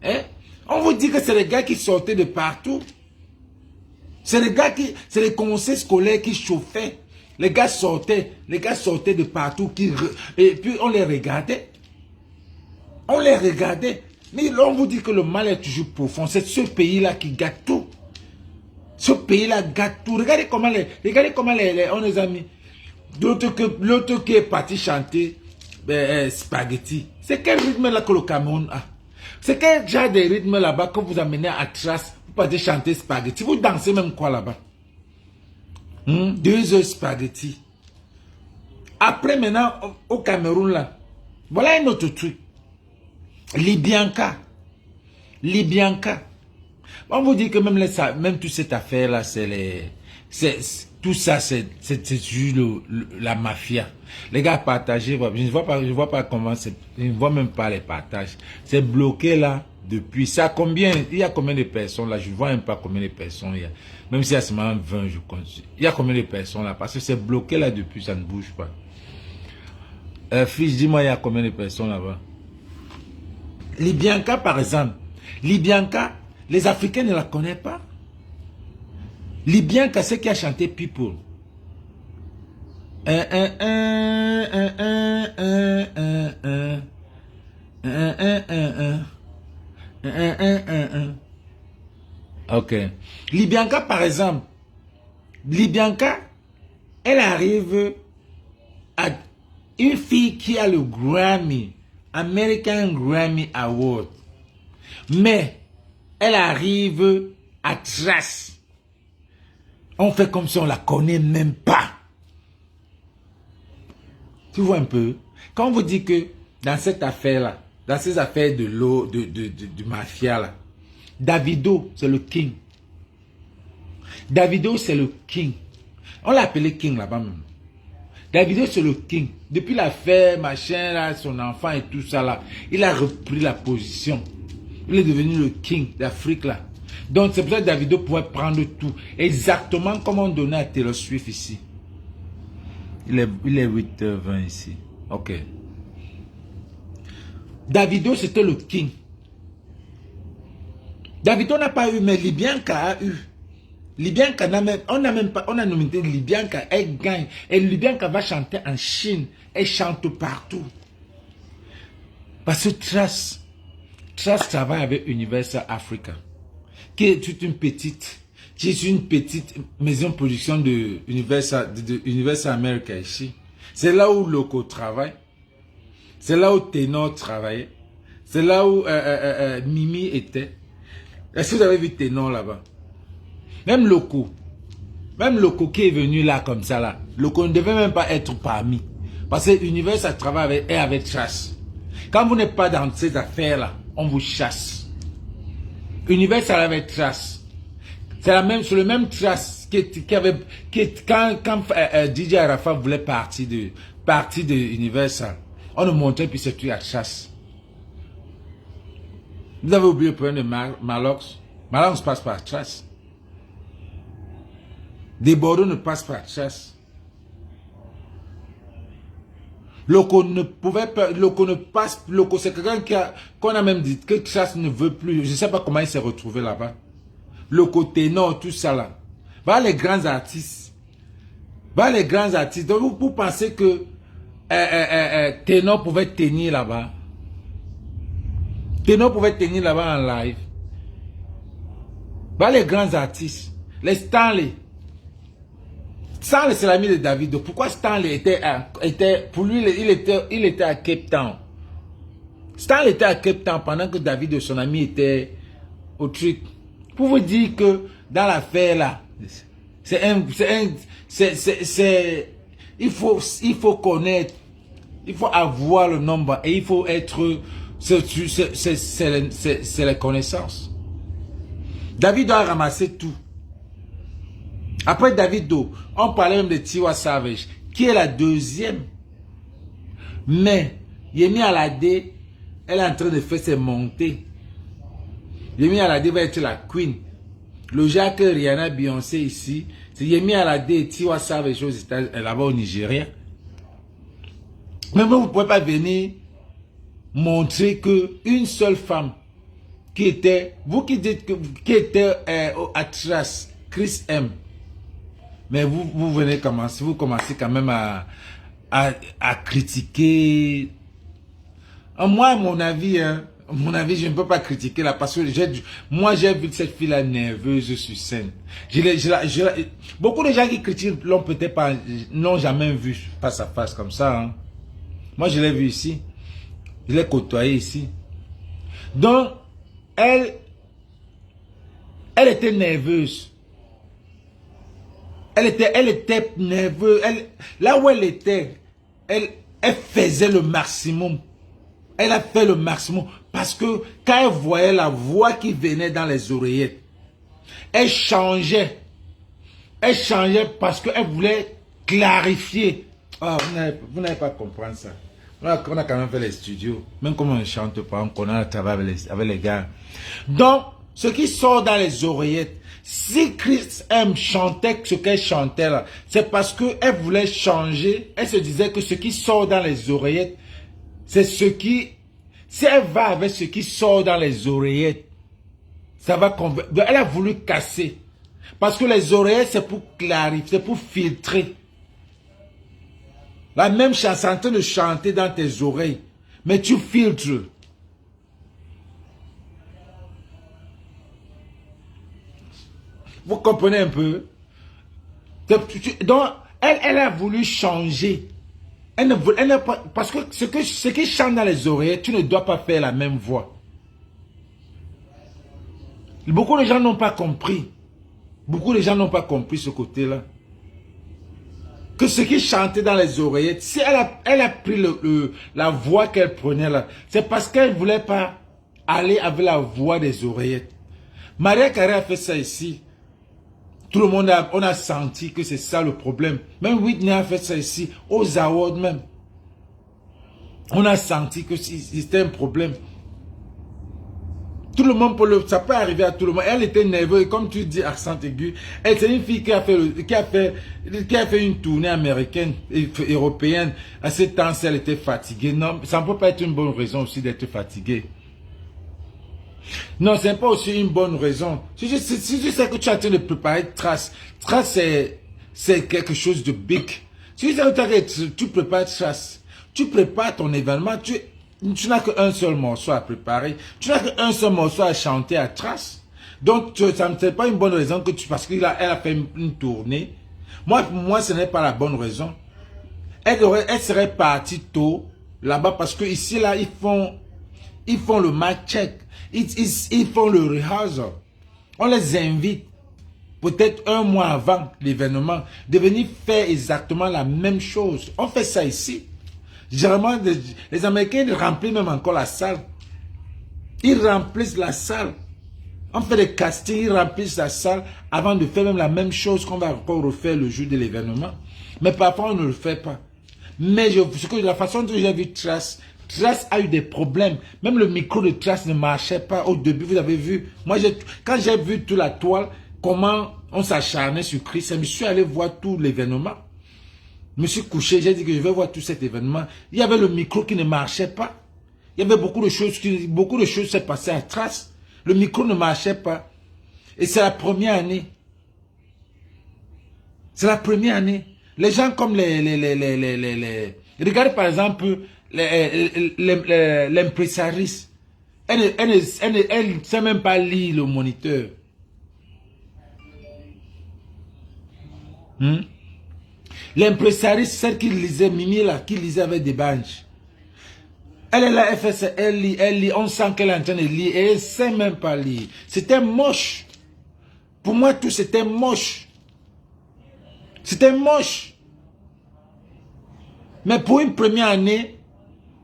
Hein? On vous dit que c'est les gars qui sortaient de partout. C'est les conseils scolaires qui chauffaient. Les gars sortaient de partout. Et puis on les regardait. On les regardait. Mais là, on vous dit que le mal est toujours profond. C'est ce pays-là qui gâte tout. Ce pays-là gâte tout. Regardez comment on les a mis. L'autre qui est parti chanter spaghetti. C'est quel rythme là que le Cameroun a? C'est quel genre de rythme là-bas que vous amenez à Trace pour partir chanter spaghetti? Vous dansez même quoi là-bas? 2 heures spaghetti. Après maintenant, au Cameroun là, voilà un autre truc. Libianca. On vous dit que même toute cette affaire là, tout ça, c'est juste la mafia. Les gars partagez, je ne vois pas comment je ne vois même pas les partages. C'est bloqué là depuis. Ça combien? Il y a combien de personnes là? Je ne vois même pas combien de personnes il y a. Même s'il y a seulement 20, je compte. Il y a combien de personnes là? Parce que c'est bloqué là depuis, ça ne bouge pas. Fils, dis-moi, il y a combien de personnes là-bas? Libianca par exemple. Libianca, les Africains ne la connaissent pas. Libianca, c'est qui a chanté People. Ok. Libyanka, par exemple. Libyanka, elle arrive à une fille qui a le Grammy, American Grammy Award. Mais, elle arrive à Trace. On fait comme si on la connaît même pas. Tu vois un peu? Quand on vous dit que dans cette affaire-là, dans ces affaires de l'eau, du mafia là, Davido, c'est le king. Davido, c'est le king. On l'a appelé king là-bas même. Davido, c'est le king. Depuis l'affaire, machin, là, son enfant et tout ça là, il a repris la position. Il est devenu le king d'Afrique là. Donc c'est pour ça que Davido pouvait prendre tout. Exactement comme on donnait à Taylor Swift ici. Il est 8h20 ici. Ok. Davido, c'était le king. Davido n'a pas eu, mais Libyanka a eu. Libyanka n'a même, on a nommé Libyanka, elle gagne. Et Libyanka va chanter en Chine. Elle chante partout. Parce que Trace travaille avec Universal Africa, qui est une petite maison de production de Universal America ici. C'est là où Loco travaille. C'est là où Ténor travaillait. C'est là où Mimi était. Est-ce que vous avez vu Ténor là-bas? Même Loco qui est venu là comme ça là, Loco ne devait même pas être parmi. Parce que Universal travaille avec Trace. Quand vous n'êtes pas dans ces affaires là, on vous chasse. Universal avec Trace. C'est sur le même Trace quand DJ Arafat voulait partir de Universal, on nous montrait puis c'est tout à chasse. Vous avez oublié le problème de Malox. Malox passe par Trace. Des Bordeaux ne passent par Trace. Loco ne pouvait pas, Loco ne passe, Loco c'est quelqu'un qu'on a même dit que Trace ne veut plus. Je ne sais pas comment il s'est retrouvé là-bas. Loco, Ténor, tout ça là. Va les grands artistes. Donc vous pensez que Ténor pouvait tenir là-bas. Ténor pouvait tenir là-bas en live. Va les grands artistes. Les Stanley. Stanley, c'est l'ami de Davido. Pourquoi Stanley était pour lui, il était à Cape Town. Stanley était à Cape Town pendant que Davido, son ami, était au truc. Pour vous dire que dans l'affaire là, il faut connaître, il faut avoir le nombre et il faut être, c'est les connaissances. Davido a ramassé tout. Après Davido, on parlait même de Tiwa Savage, qui est la deuxième. Mais Yemi Alade, elle est en train de faire ses montées. Yemi Alade va être la queen. Le Jacques Rihanna Beyoncé ici, c'est Yemi Alade et Tiwa Savage là-bas au Nigeria. Mais vous ne pouvez pas venir montrer qu'une seule femme qui était, vous qui dites qui était à Trace, Chris M. Mais vous venez commencer, vous commencez quand même à critiquer. Moi, à mon avis, je ne peux pas critiquer là parce que moi, j'ai vu cette fille-là nerveuse sur scène. Beaucoup de gens qui critiquent l'ont peut-être pas, n'ont jamais vu face à face comme ça. Hein. Moi, je l'ai vu ici. Je l'ai côtoyé ici. Donc, elle était nerveuse. Elle était nerveuse. Là où elle était, elle faisait le maximum. Elle a fait le maximum. Parce que quand elle voyait la voix qui venait dans les oreillettes, elle changeait. Elle changeait parce qu'elle voulait clarifier. Oh, vous n'avez pas compris ça. On a quand même fait les studios. Même comme on ne chante pas, on connaît le travail avec les gars. Donc, ce qui sort dans les oreillettes, si Chris M chantait ce qu'elle chantait là, c'est parce qu'elle voulait changer. Elle se disait que ce qui sort dans les oreillettes, c'est ce qui... Si elle va avec ce qui sort dans les oreillettes, ça va convaincre. Elle a voulu casser. Parce que les oreillettes, c'est pour clarifier, c'est pour filtrer. La même chanson en train de chanter dans tes oreilles. Mais tu filtres. Vous comprenez un peu? Donc, elle a voulu changer. Elle ne pas, parce que ce qui chante dans les oreilles, tu ne dois pas faire la même voix. Beaucoup de gens n'ont pas compris. Beaucoup de gens n'ont pas compris ce côté-là. Que ce qui chantait dans les oreillettes, si elle a pris la voix qu'elle prenait là, c'est parce qu'elle ne voulait pas aller avec la voix des oreillettes. Maria Carey a fait ça ici. Tout le monde on a senti que c'est ça le problème. Même Whitney a fait ça ici, aux awards même. On a senti que c'était un problème. Tout le monde, ça peut arriver à tout le monde. Elle était nerveuse, comme tu dis, accent aigu. Elle, c'est une fille qui a fait une tournée américaine, européenne. À ce temps, elle était fatiguée. Non, ça ne peut pas être une bonne raison aussi d'être fatiguée. Non, ce n'est pas aussi une bonne raison. Si tu sais que tu es en train de préparer Trace, Trace c'est quelque chose de big. Si tu sais que tu prépares Trace, tu prépares ton événement, tu n'as qu'un seul morceau à préparer, tu n'as qu'un seul morceau à chanter à Trace. Donc, ça ne c'est pas une bonne raison que parce qu'elle a fait une tournée. Moi, ce n'est pas la bonne raison. Elle serait partie tôt là-bas parce que ici, là, ils font le mic check. Ils font le rehearsal. On les invite, peut-être un mois avant l'événement, de venir faire exactement la même chose. On fait ça ici. Généralement, les Américains remplissent même encore la salle. Ils remplissent la salle. On fait des castings, ils remplissent la salle avant de faire même la même chose qu'on va encore refaire le jour de l'événement. Mais parfois, on ne le fait pas. Mais la façon dont j'ai vu Trace a eu des problèmes. Même le micro de Trace ne marchait pas au début. Vous avez vu. Moi, quand j'ai vu toute la toile, comment on s'acharnait sur Chris, je me suis allé voir tout l'événement. Je me suis couché, j'ai dit que je vais voir tout cet événement. Il y avait le micro qui ne marchait pas. Il y avait beaucoup de choses s'est passées à Trace. Le micro ne marchait pas. Et c'est la première année. C'est la première année. Les gens comme regardez par exemple l'impresatrice. Elle ne sait même pas lire le moniteur. L'impresatrice, celle qui lisait, Mimi là, qui lisait avec des banches. Elle est là, elle lit, on sent qu'elle est en train de lire et elle ne sait même pas lire. C'était moche. Pour moi, tout c'était moche. C'était moche. Mais pour une première année,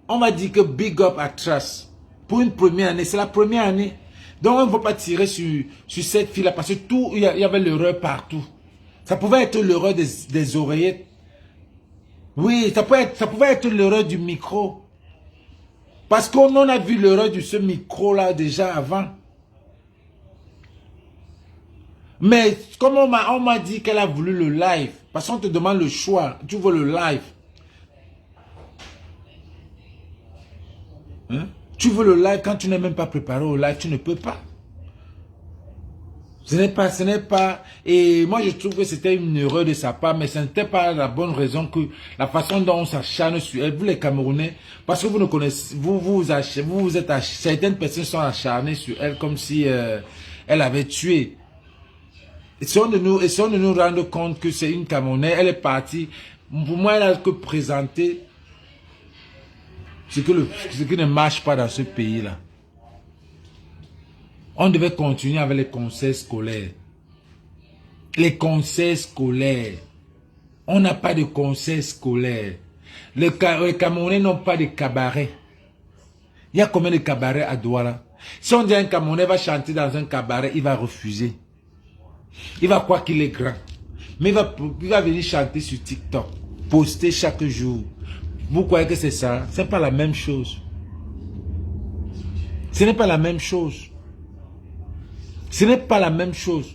on va dire que big up à Trace. Pour une première année, c'est la première année. Donc on ne va pas tirer sur cette fille-là parce que tout, il y avait l'erreur partout. Ça pouvait être l'erreur des oreillettes. Oui, ça pouvait être l'erreur du micro. Parce qu'on a vu l'erreur de ce micro-là déjà avant. Mais comme on m'a dit qu'elle a voulu le live, parce qu'on te demande le choix, tu veux le live. Hein? Tu veux le live quand tu n'es même pas préparé au live, tu ne peux pas. Ce n'est pas, et moi je trouve que c'était une erreur de sa part, mais ce n'était pas la bonne raison que la façon dont on s'acharne sur elle, vous les Camerounais, parce que vous ne connaissez, certaines personnes sont acharnées sur elle comme si elle avait tué. Essayons de nous rendre compte que c'est une Camerounaise, elle est partie, pour moi elle a que présenter ce qui ne marche pas dans ce pays-là. On devait continuer avec les concerts scolaires. Les concerts scolaires. On n'a pas de concerts scolaires. Les Camerounais n'ont pas de cabaret. Il y a combien de cabarets à Douala? Si on dit un Camerounais va chanter dans un cabaret, il va refuser. Il va croire qu'il est grand. Mais il va venir chanter sur TikTok. Poster chaque jour. Vous croyez que c'est ça? Ce n'est pas la même chose. Ce n'est pas la même chose. Ce n'est pas la même chose.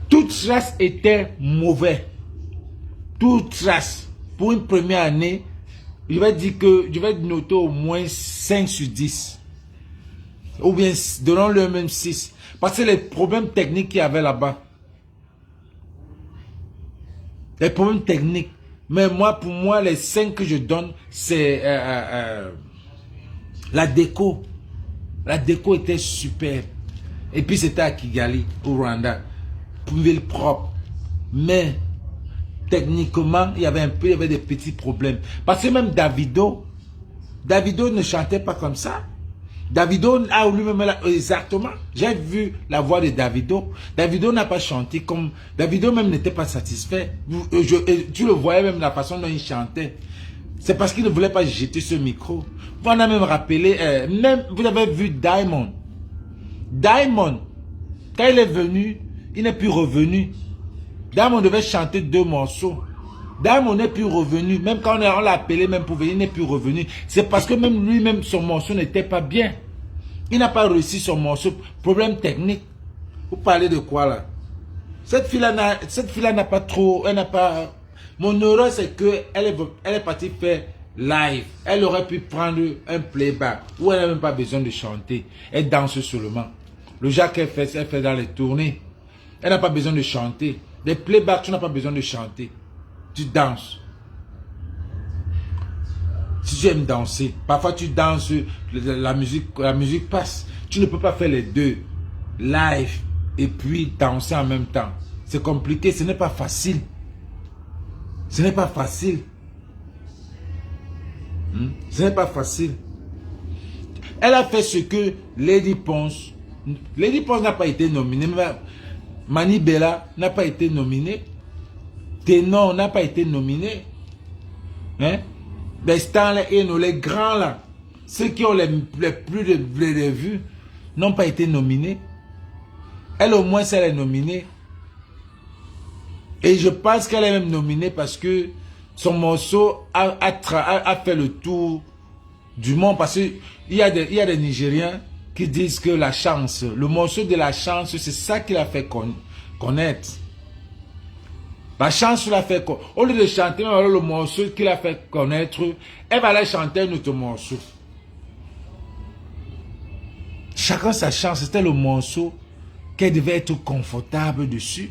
Toute Trace était mauvais. Toute Trace. Pour une première année, je vais noter au moins 5 sur 10. Ou bien, donnons-le même 6. Parce que les problèmes techniques qu'il y avait là-bas. Les problèmes techniques. Mais moi, pour moi, les 5 que je donne, c'est la déco. La déco était super. Et puis c'était à Kigali, au Rwanda. Une ville propre. Mais techniquement, il y avait des petits problèmes. Parce que même Davido ne chantait pas comme ça. Davido a lui-même exactement. J'ai vu la voix de Davido. Davido n'a pas chanté comme... Davido même n'était pas satisfait. Tu le voyais même la façon dont il chantait. C'est parce qu'il ne voulait pas jeter ce micro. Vous en avez même rappelé, même vous avez vu Diamond. Diamond, quand il est venu, il n'est plus revenu. Diamond devait chanter 2 morceaux. Diamond n'est plus revenu. Même quand on l'a appelé même pour venir, il n'est plus revenu. C'est parce que même lui-même, son morceau n'était pas bien. Il n'a pas réussi son morceau. Problème technique. Vous parlez de quoi là? Cette fille-là n'a pas trop... Elle n'a pas... Mon erreur, c'est qu'elle est partie faire live. Elle aurait pu prendre un playback où elle n'a même pas besoin de chanter. Elle danse seulement. Le genre qu'elle fait dans les tournées. Elle n'a pas besoin de chanter. Les playbacks, tu n'as pas besoin de chanter. Tu danses. Si tu aimes danser, parfois tu danses, la musique passe. Tu ne peux pas faire les deux. Live et puis danser en même temps. C'est compliqué, ce n'est pas facile. Ce n'est pas facile. Ce n'est pas facile. Elle a fait ce que Lady Ponce. Lady Ponce n'a pas été nominée. Mani Bella n'a pas été nominée. Ténon n'a pas été nominé. Hein? Les stars, les grands là, ceux qui ont les plus de vues, n'ont pas été nominés. Elle au moins, elle est nominée. Et je pense qu'elle est même nominée parce que son morceau a fait le tour du monde. Parce qu'il y a des Nigériens qui disent que la chance, le morceau de la chance, c'est ça qui l'a fait connaître. La chance l'a fait connaître. Au lieu de chanter le morceau qui l'a fait connaître, elle va aller chanter un autre morceau. Chacun sa chance, c'était le morceau qu'elle devait être confortable dessus.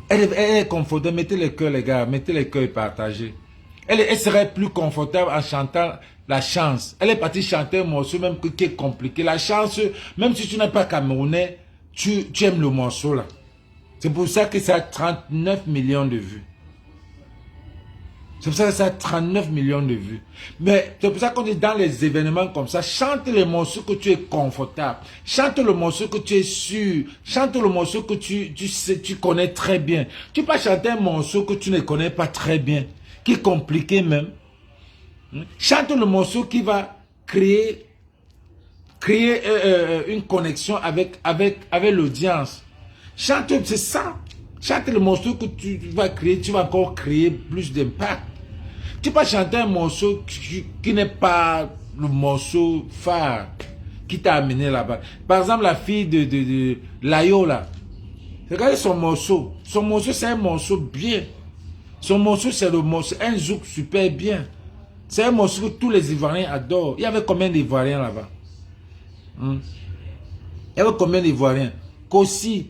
Elle est confortable, mettez les cœurs les gars, mettez les cœurs et partagez. Elle serait plus confortable en chantant la chance. Elle est partie chanter un morceau même qui est compliqué. La chance, même si tu n'es pas camerounais, tu aimes le morceau là. C'est pour ça que ça a 39 millions de vues. C'est pour ça que ça a 39 millions de vues. Mais c'est pour ça qu'on est dans les événements comme ça. Chante les morceaux que tu es confortable. Chante le morceau que tu es sûr. Chante le morceau que tu connais très bien. Tu peux pas chanter un morceau que tu ne connais pas très bien. Qui est compliqué même. Chante le morceau qui va créer une connexion avec l'audience. Chante, c'est ça. Chante le morceau que tu vas créer, tu vas encore créer plus d'impact. Tu peux pas chanter un morceau qui n'est pas le morceau phare qui t'a amené là-bas. Par exemple, la fille de Layo là. Regardez son morceau. Son morceau, c'est un morceau bien. Son morceau, c'est un zouk super bien. C'est un morceau que tous les Ivoiriens adorent. Il y avait combien d'Ivoiriens là-bas? Il y avait combien d'Ivoiriens? Kossi,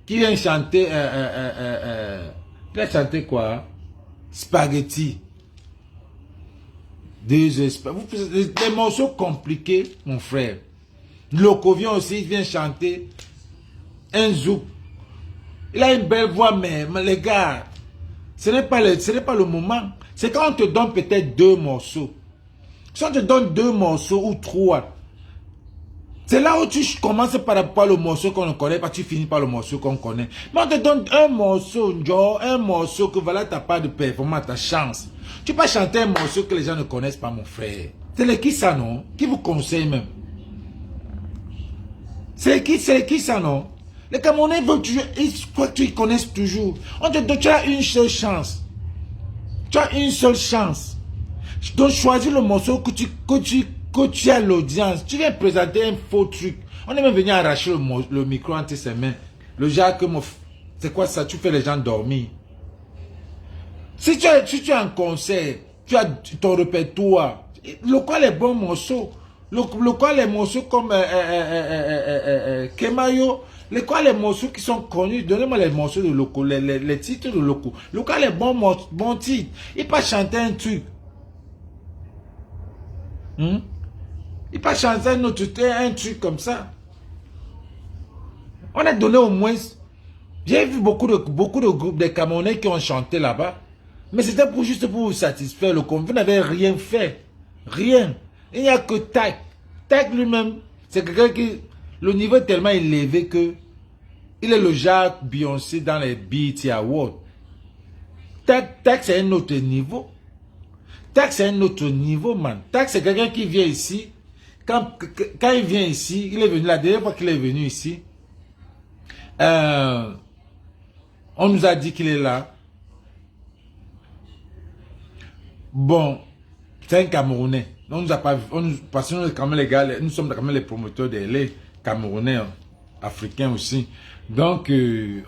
qui vient chanter, il a chanté quoi? Spaghetti. Des morceaux compliqués, mon frère. Locovion aussi, il vient chanter un zouk. Il a une belle voix, mais les gars, ce n'est pas le moment. C'est quand on te donne peut-être 2 morceaux. Si on te donne 2 morceaux ou 3, c'est là où tu commences par rapport au morceau qu'on ne connaît pas, tu finis par le morceau qu'on connaît. Mais on te donne un morceau, genre, un morceau que voilà ta part de performance, ta chance. Tu peux pas chanter un morceau que les gens ne connaissent pas, mon frère. C'est qui ça, non? Qui vous conseille même? C'est qui ça, non? Les Camerounais veulent toujours, ils croient que tu connaisses toujours. On te donne, tu as une seule chance. Tu as une seule chance. Donc choisis le morceau que tu as l'audience. Tu viens présenter un faux truc. On est même venu arracher le micro entre ses mains. Le genre que c'est quoi ça? Tu fais les gens dormir. Si tu as un concert, tu as ton répertoire. Le quoi les bons morceaux? Le quoi les morceaux comme Kemayo, Les morceaux qui sont connus, donnez-moi les morceaux de locaux, les titres de locaux. Local, les bons titres. Il pas chanter un truc. Il pas chanter un truc comme ça. On a donné au moins... J'ai vu beaucoup de groupes de Camerounais qui ont chanté là-bas. Mais c'était juste pour vous satisfaire le compte. Vous n'avez rien fait. Rien. Il n'y a que Tac. Tac lui-même, c'est quelqu'un qui... Le niveau est tellement élevé que... Il est le genre Beyoncé dans les BET Awards. Tac c'est un autre niveau. Tac c'est un autre niveau, man. Tac c'est quelqu'un qui vient ici. Quand il vient ici, il est venu, la dernière fois qu'il est venu ici, on nous a dit qu'il est là. Bon, c'est un Camerounais. On nous a pas vu. Parce que nous, quand même, les gars, nous sommes quand même les promoteurs des Camerounais, africains aussi. Donc,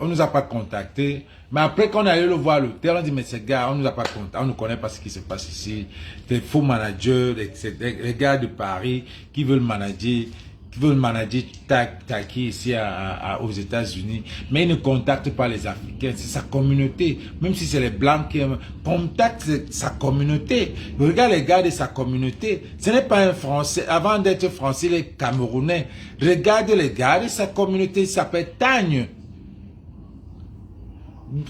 on nous a pas contactés. Mais après, quand on est allé le voir à l'hôtel, on dit, mais ces gars, on nous a pas contactés. On ne connaît pas ce qui se passe ici. Des faux managers, des gars de Paris qui veulent manager Taki ici aux États-Unis, mais il ne contacte pas les Africains, c'est sa communauté. Même si c'est les Blancs qui contactent sa communauté. Regarde les gars de sa communauté. Ce n'est pas un Français. Avant d'être Français, il est Camerounais. Regarde les gars de sa communauté, il s'appelle Tagne.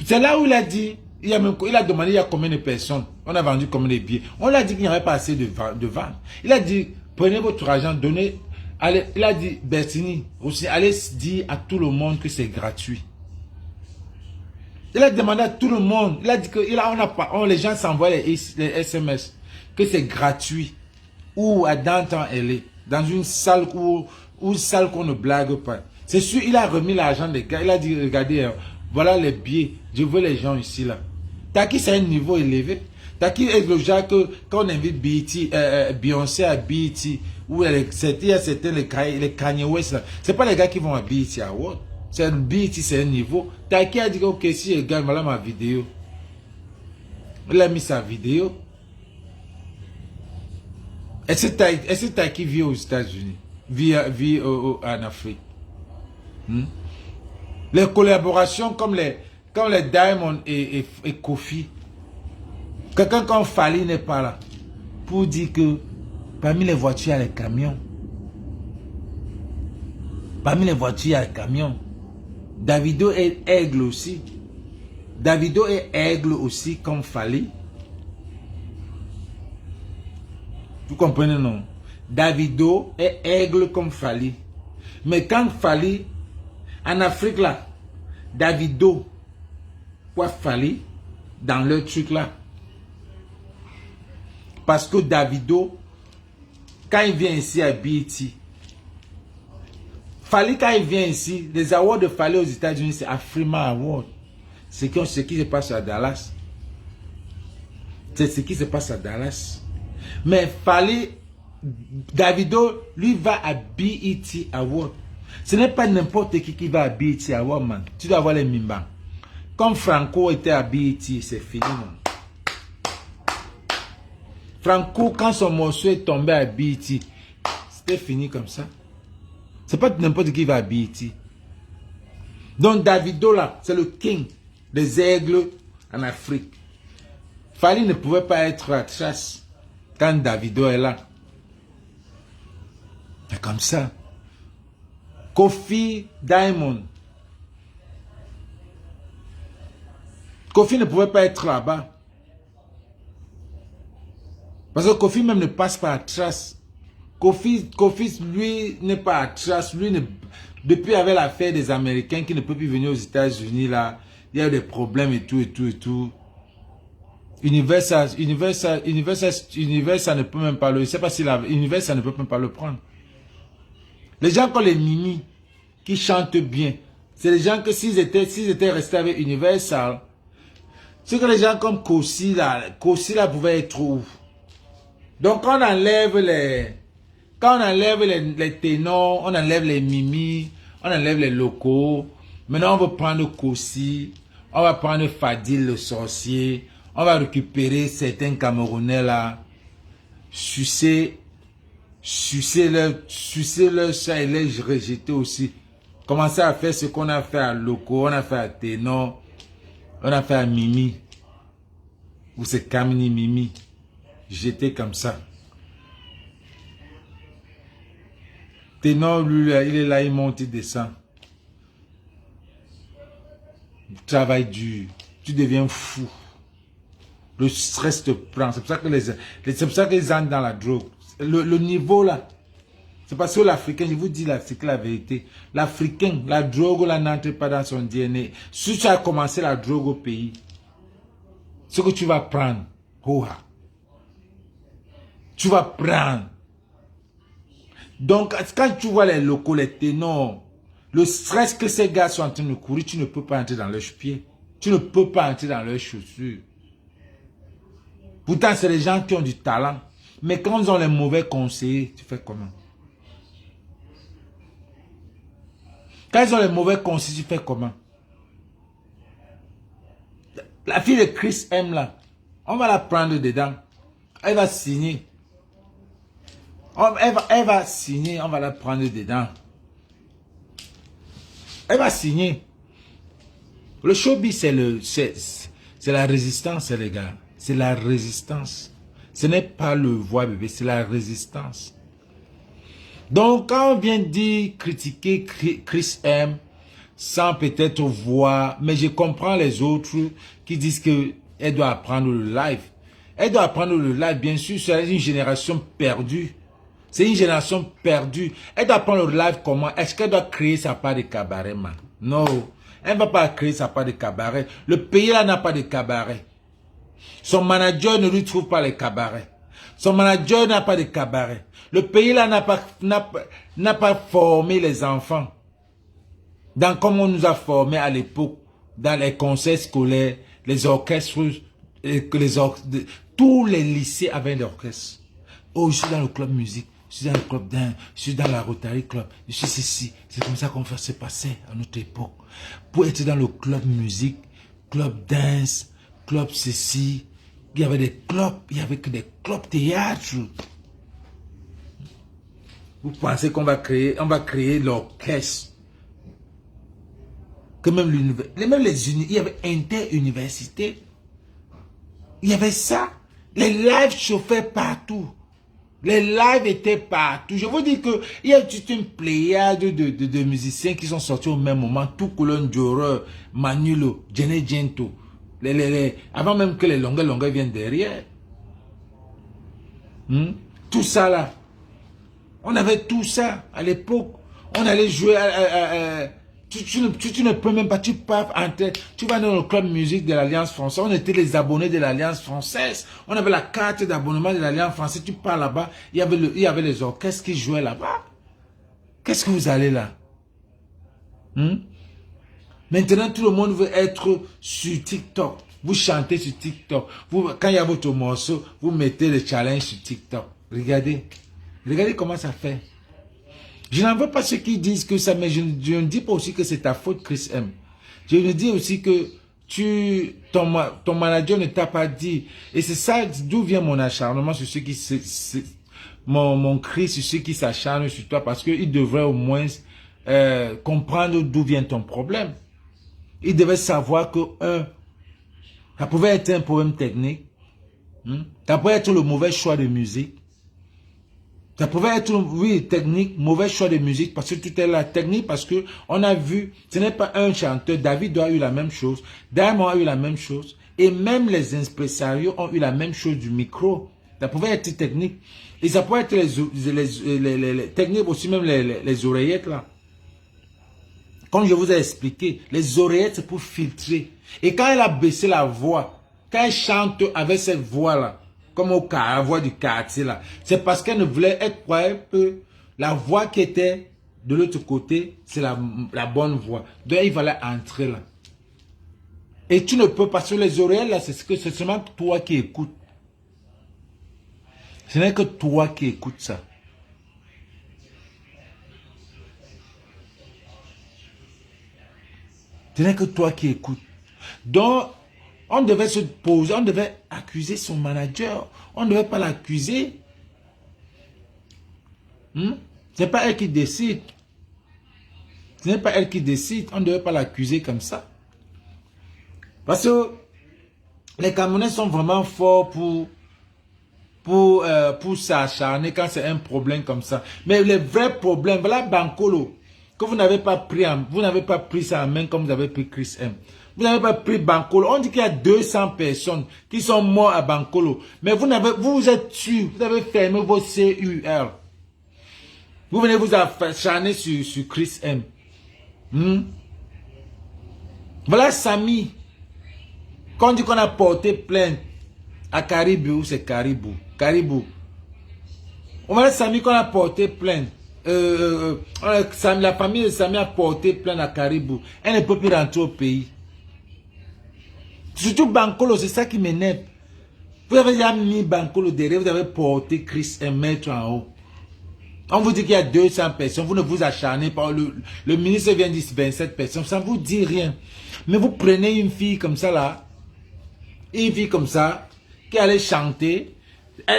C'est là où il a dit, il a demandé il y a combien de personnes. On a vendu combien de billets. On l'a dit qu'il n'y avait pas assez de ventes. Il a dit, prenez votre argent, donnez. Allez, il a dit, Bertini, aussi, allez dire à tout le monde que c'est gratuit. Il a demandé à tout le monde, il a dit que les gens s'envoient les SMS, que c'est gratuit. Ou à Downtown LA, dans une salle une salle qu'on ne blague pas. C'est sûr, il a remis l'argent des gars, il a dit, regardez, voilà les billets, je veux les gens ici là. Taki, c'est un niveau élevé. Taki est le genre que quand on invite Beyoncé à BET, ou il y a certains, les Kanye West, c'est pas les gars qui vont à BET Award. C'est BET, c'est un niveau. Taki a dit, ok, si je gagne, voilà ma vidéo. Il a mis sa vidéo. Est-ce que Taki vit aux États-Unis? Vit en Afrique? Les collaborations comme les Diamond et Kofi. Quelqu'un comme Fally n'est pas là pour dire que parmi les voitures, il y a les camions. Parmi les voitures, il y a les camions. Davido est aigle aussi. Davido est aigle aussi comme Fally. Vous comprenez, non? Davido est aigle comme Fally. Mais quand Fally, en Afrique là, Davido, quoi Fally, dans leur truc là. Parce que Davido, quand il vient ici à BET, Fally, quand il vient ici, les awards de Fally aux États-Unis, c'est Afrima Award. C'est ce qui se passe à Dallas. C'est ce qui se passe à Dallas. Mais Fally, Davido, lui va à BET Award. Ce n'est pas n'importe qui va à BET Award, man. Tu dois avoir les mimbans. Comme Franco était à BET, c'est fini, man. Franco, quand son morceau est tombé à BET, c'était fini comme ça. C'est pas n'importe qui va à BET. Donc Davido là, c'est le king des aigles en Afrique. Fally ne pouvait pas être à chasse quand Davido est là. C'est comme ça. Kofi Diamond. Kofi ne pouvait pas être là-bas. Parce que Kofi même ne passe pas à trace. Kofi lui, n'est pas à trace. Lui, depuis avec l'affaire des Américains qui ne peuvent plus venir aux États-Unis, là, il y a eu des problèmes et tout, et tout, et tout. Universal ne peut même pas le... Je ne sais pas si Universal ne peut même pas le prendre. Les gens comme les Mimi, qui chantent bien, c'est les gens que s'ils étaient restés avec Universal, c'est que les gens comme Kossi là pouvaient être où? Donc quand on enlève les ténors, on enlève les Mimi, on enlève les locaux. Maintenant on va prendre Kossi, on va prendre Fadil le sorcier, on va récupérer certains Camerounais là, sucer leur ça et les rejeter aussi. commencer à faire ce qu'on a fait à Loco, on a fait à Ténor, on a fait à Mimi. Ou c'est Kamini Mimi. J'étais comme ça. Ténor, lui, il est là, il monte, il descend. Travail dur. Tu deviens fou. Le stress te prend. C'est pour ça que les entrent dans la drogue. Le niveau là. C'est parce que l'Africain, je vous dis là, c'est que la vérité. L'Africain, la drogue là n'entre pas dans son DNA. Si tu as commencé la drogue au pays, ce que tu vas prendre, tu vas prendre. Donc, quand tu vois les locaux, les ténors, le stress que ces gars sont en train de courir, tu ne peux pas entrer dans leurs pieds. Tu ne peux pas entrer dans leurs chaussures. Pourtant, c'est les gens qui ont du talent. Mais quand ils ont les mauvais conseillers, tu fais comment? Quand ils ont les mauvais conseillers, tu fais comment? La fille de Chris M là, on va la prendre dedans. Elle va signer. Elle va signer, on va la prendre dedans. Elle va signer. Le showbiz, c'est la résistance, les gars. C'est la résistance. Ce n'est pas le voix bébé, c'est la résistance. Donc, quand on vient dire, critiquer Chris M, sans peut-être voir, mais je comprends les autres qui disent qu'elle doit apprendre le live. Elle doit apprendre le live, bien sûr, c'est une génération perdue. C'est une génération perdue. Elle doit apprendre le live comment? Est-ce qu'elle doit créer sa part de cabaret, man? Non. Elle ne va pas créer sa part de cabaret. Le pays là n'a pas de cabaret. Son manager ne lui trouve pas les cabarets. Son manager n'a pas de cabaret. Le pays là n'a pas formé les enfants. Comme on nous a formés à l'époque, dans les conseils scolaires, les orchestres, tous les lycées avaient l'orchestre. Oh, je suis dans le club musique, je suis dans le club d'un, je suis dans la Rotary Club, je suis ceci. C'est comme ça qu'on fait se passer à notre époque. Pour être dans le club musique, club dance, club ceci, il y avait des clubs, il y avait que des clubs théâtre. Vous pensez qu'on va créer l'orchestre? Que même il y avait inter-université. Il y avait ça. Les lives chauffaient partout. Les lives étaient partout. Je vous dis que il y a toute une pléiade de musiciens qui sont sortis au même moment. Tout Colon Dioreur, Manulo, Jenny Gento. Avant même que les longueurs viennent derrière. Tout ça là. On avait tout ça à l'époque. On allait jouer tu ne peux même pas, tu vas dans le club musique de l'Alliance française. On était les abonnés de l'Alliance française. On avait la carte d'abonnement de l'Alliance française. Tu pars là-bas, il y avait les orchestres qui jouaient là-bas. Qu'est-ce que vous allez là? Maintenant, tout le monde veut être sur TikTok. Vous chantez sur TikTok. Quand il y a votre morceau, vous mettez le challenge sur TikTok. Regardez. Regardez comment ça fait. Je n'en veux pas ceux qui disent que ça, mais je ne dis pas aussi que c'est ta faute, Chris M. Je ne dis aussi que ton manager ne t'a pas dit. Et c'est ça d'où vient mon acharnement sur ceux qui mon cri sur ceux qui s'acharnent sur toi, parce qu'ils devraient au moins comprendre d'où vient ton problème. Ils devaient savoir que ça pouvait être un problème technique. Ça pouvait être le mauvais choix de musique. Ça pouvait être, oui, technique, mauvais choix de musique, parce que tout est là. Technique, parce que on a vu, ce n'est pas un chanteur. David a eu la même chose. Diamond a eu la même chose. Et même les impresarios ont eu la même chose du micro. Ça pouvait être technique. Et ça pouvait être les techniques aussi, même les oreillettes là. Comme je vous ai expliqué, les oreillettes c'est pour filtrer. Et quand elle a baissé la voix, quand elle chante avec cette voix là, comme la voix du quartier là, c'est parce qu'elle ne voulait, elle croyait que la voix qui était de l'autre côté, c'est la bonne voix. Donc il fallait entrer là. Et tu ne peux pas, sur les oreilles là, c'est seulement toi qui écoutes. Ce n'est que toi qui écoutes ça. Ce n'est que toi qui écoutes. Donc, on devait se poser, on devait accuser son manager. On ne devait pas l'accuser. Ce n'est pas elle qui décide. Ce n'est pas elle qui décide. On ne devait pas l'accuser comme ça. Parce que les Camerounais sont vraiment forts pour s'acharner quand c'est un problème comme ça. Mais les vrais problèmes, voilà Bankolo, que vous n'avez pas pris ça en main comme vous avez pris Chris M. Vous n'avez pas pris Bankolo. On dit qu'il y a 200 personnes qui sont mortes à Bankolo. Mais vous êtes tués, vous avez fermé vos CUR. Vous venez vous acharner sur Chris M. Voilà Samy. Quand on dit qu'on a porté plainte à Caribou, c'est Caribou. On va dire Samy qu'on a porté plainte. La famille de Samy a porté plainte à Caribou. Elle ne peut plus rentrer au pays. Surtout Bankolo, c'est ça qui m'énerve. Vous avez déjà mis Bankolo derrière, vous avez porté Chris et mettre en haut. On vous dit qu'il y a 200 personnes, vous ne vous acharnez pas. Le ministre vient de dire 27 personnes, ça ne vous dit rien. Mais vous prenez une fille comme ça là, une fille comme ça, qui allait chanter,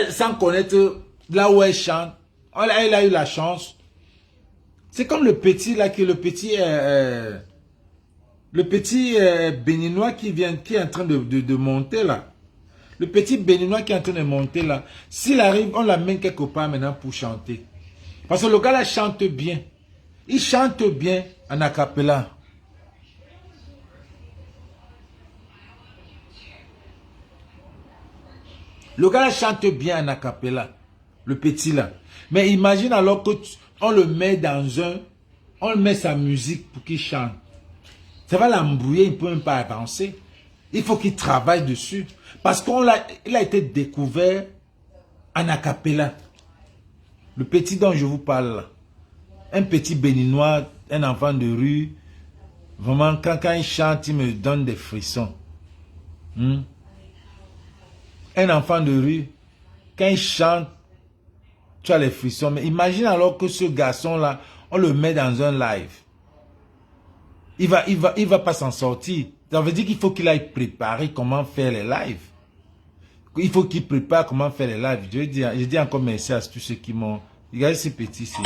sans connaître là où elle chante. Elle a eu la chance. C'est comme le petit là, le petit béninois qui est en train de monter là. Le petit béninois qui est en train de monter là. S'il arrive, on l'amène quelque part maintenant pour chanter. Parce que le gars là chante bien. Il chante bien en a cappella. Le gars là chante bien en a cappella. Le petit là. Mais imagine alors que on le met on met sa musique pour qu'il chante. Ça va l'embrouiller, il ne peut même pas avancer. Il faut qu'il travaille dessus. Parce qu'il a été découvert en a cappella. Le petit dont je vous parle là. Un petit béninois, un enfant de rue. Vraiment, quand il chante, il me donne des frissons. Un enfant de rue, quand il chante, tu as les frissons. Mais imagine alors que ce garçon-là, on le met dans un live. Il va pas s'en sortir. Ça veut dire qu'il faut qu'il aille préparer comment faire les lives. Il faut qu'il prépare comment faire les lives. Je dis encore merci à tous ceux qui m'ont... Regardez ces petits-ci.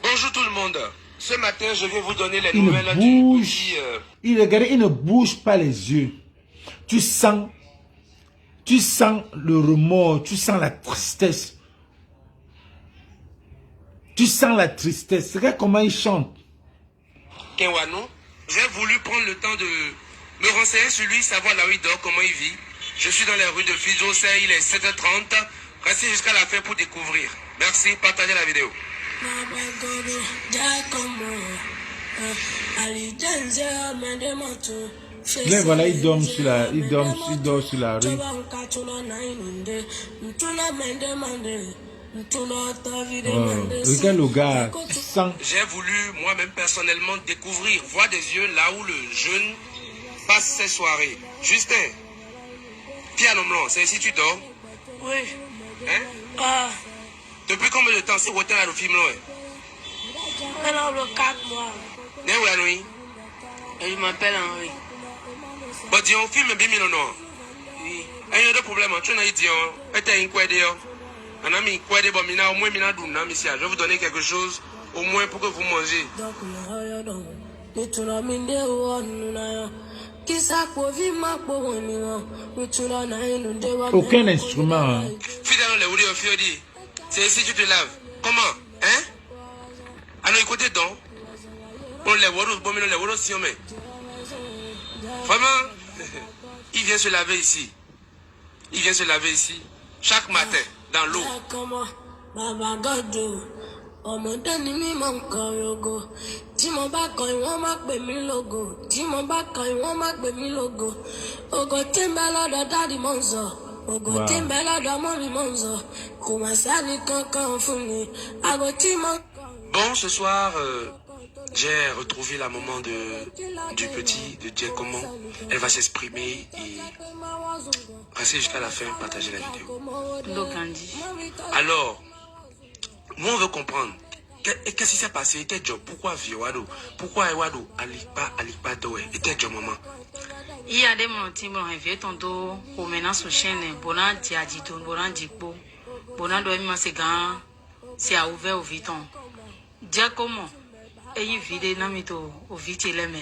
Bonjour tout le monde. Ce matin, je vais vous donner les nouvelles du petit... Il ne bouge pas les yeux. Tu sens le remords, tu sens la tristesse. Tu sens la tristesse. Regarde comment il chante. Kenwano, j'ai voulu prendre le temps de me renseigner sur lui, savoir là où il dort, comment il vit. Je suis dans les rues de Fidjosé, il est 7h30. Restez jusqu'à la fin pour découvrir. Merci, partagez la vidéo. Mais voilà, il dort sur la rue. Regarde le gars. J'ai voulu moi-même personnellement découvrir, voir des yeux là où le jeune passe ses soirées. Justin, Piano Blanc, c'est ici tu dors? Oui. Hein? Depuis combien de temps c'est où tu as le film là? Maintenant, le 4 mois. Oui. Et je m'appelle Henri. Bon, dis, on filme bien, non? Oui. Il y a des problèmes, tu as dit, tu as une quoi d'ailleurs? Je vais vous donner quelque chose, au moins pour que vous mangez. Aucun instrument. C'est ici que tu te laves. Comment? Hein? Alors écoutez donc. On les voit, vraiment, il vient se laver ici. Il vient se laver ici. Chaque matin, dans l'eau. Ọmọdé ni mí mọ̀ nǹkan rogo tí mo bá kọ ìwọ́n má pè mí lógo tí mo bá kọ ìwọ́n má pè mí lógo ògo tí ń bẹ lọ́dọ̀ dáàdì mò ń sọ ògo tí ń bẹ lọ́dọ̀ mọ́mì mò ń sọ kò mà sáré kankan fún mi àgọ́ tí mo. Bon, ce soir, j'ai retrouvé la maman du petit, de dire comment elle va s'exprimer et rester jusqu'à la fin, partager la vidéo. Alors, nous on veut comprendre. Qu'est-ce qui s'est passé? Quel job? Pourquoi Viewado? Pourquoi Ewado? Alipa Doe. Et quel job, maman? Il y a des moments où on vient tantôt au maintenant sur chaîne, bonan diadito, bonan dipo, bonan doit me c'est grand, c'est à ouvert au viton. Dia comment? Et il vide namito au vite l'aimé.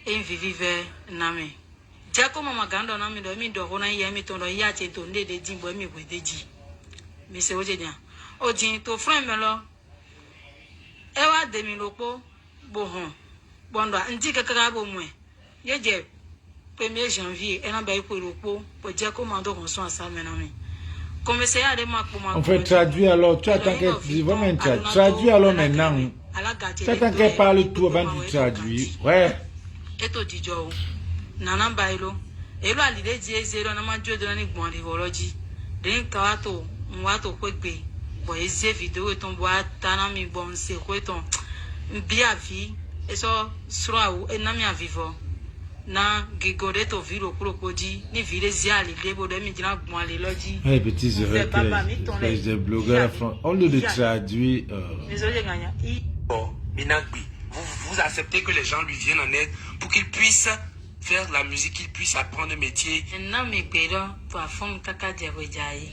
Et il vive name. Dia comment ma grande nami doit me dorona yami ton ya tento de dimbo mi wedeji. Mais c'est au génial. Au din to frère melo. Ewa demi lopo bohon bondo ndi kakaka bo mwe yeje 1er janvier et na bayi ko lopo po dia commando on son ça maintenant comme c'est à des mois pour moi on fait traduire alors tu attends que vraiment traduire alors maintenant tu attends qu'elle parle tout avant de traduire ouais et to dijo nana bailo e lo alide die zero na ma jodo na ni gbon ology den kawato mwato kwegbe bon ese vidéo ton boîte tana mi bon c'est quoi ton bien vie et ça sera ou na mi avivo na gigore to viro propodi ni vire ziali debo de mi dina bon le loji hey petit je blogueur on le traduit désolé gagna bon Minagbi vous acceptez que les gens lui viennent en aide pour qu'il puisse faire la musique, qu'il puisse apprendre le métier. Na mi pedo pour fond kaka djebojai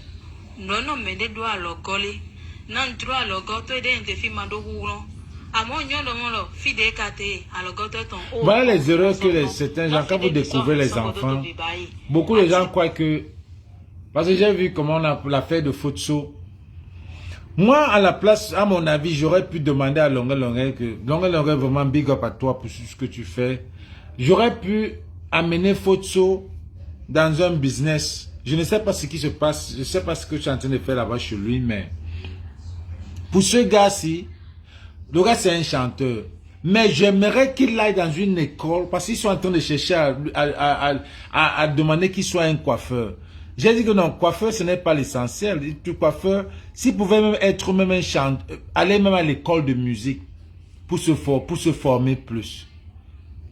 non mais des doigts logolé non droit logoto et des filles mando roulant à mon yolo fide kate à logoto ton voilà les erreurs que certains gens quand vous découvrez les enfants beaucoup de gens croient que parce que j'ai vu comment on a l'affaire de Fotso. Moi à la place à mon avis j'aurais pu demander à Longue que Longue vraiment big up à toi pour ce que tu fais. J'aurais pu amener Fotso dans un business. Je ne sais pas ce qui se passe, je ne sais pas ce que tu es en train de faire là-bas chez lui, mais pour ce gars-ci, le gars c'est un chanteur. Mais j'aimerais qu'il aille dans une école parce qu'ils sont en train de chercher à demander qu'il soit un coiffeur. J'ai dit que non, coiffeur ce n'est pas l'essentiel. Le coiffeur, s'il pouvait même être même un chanteur, aller même à l'école de musique pour se former plus.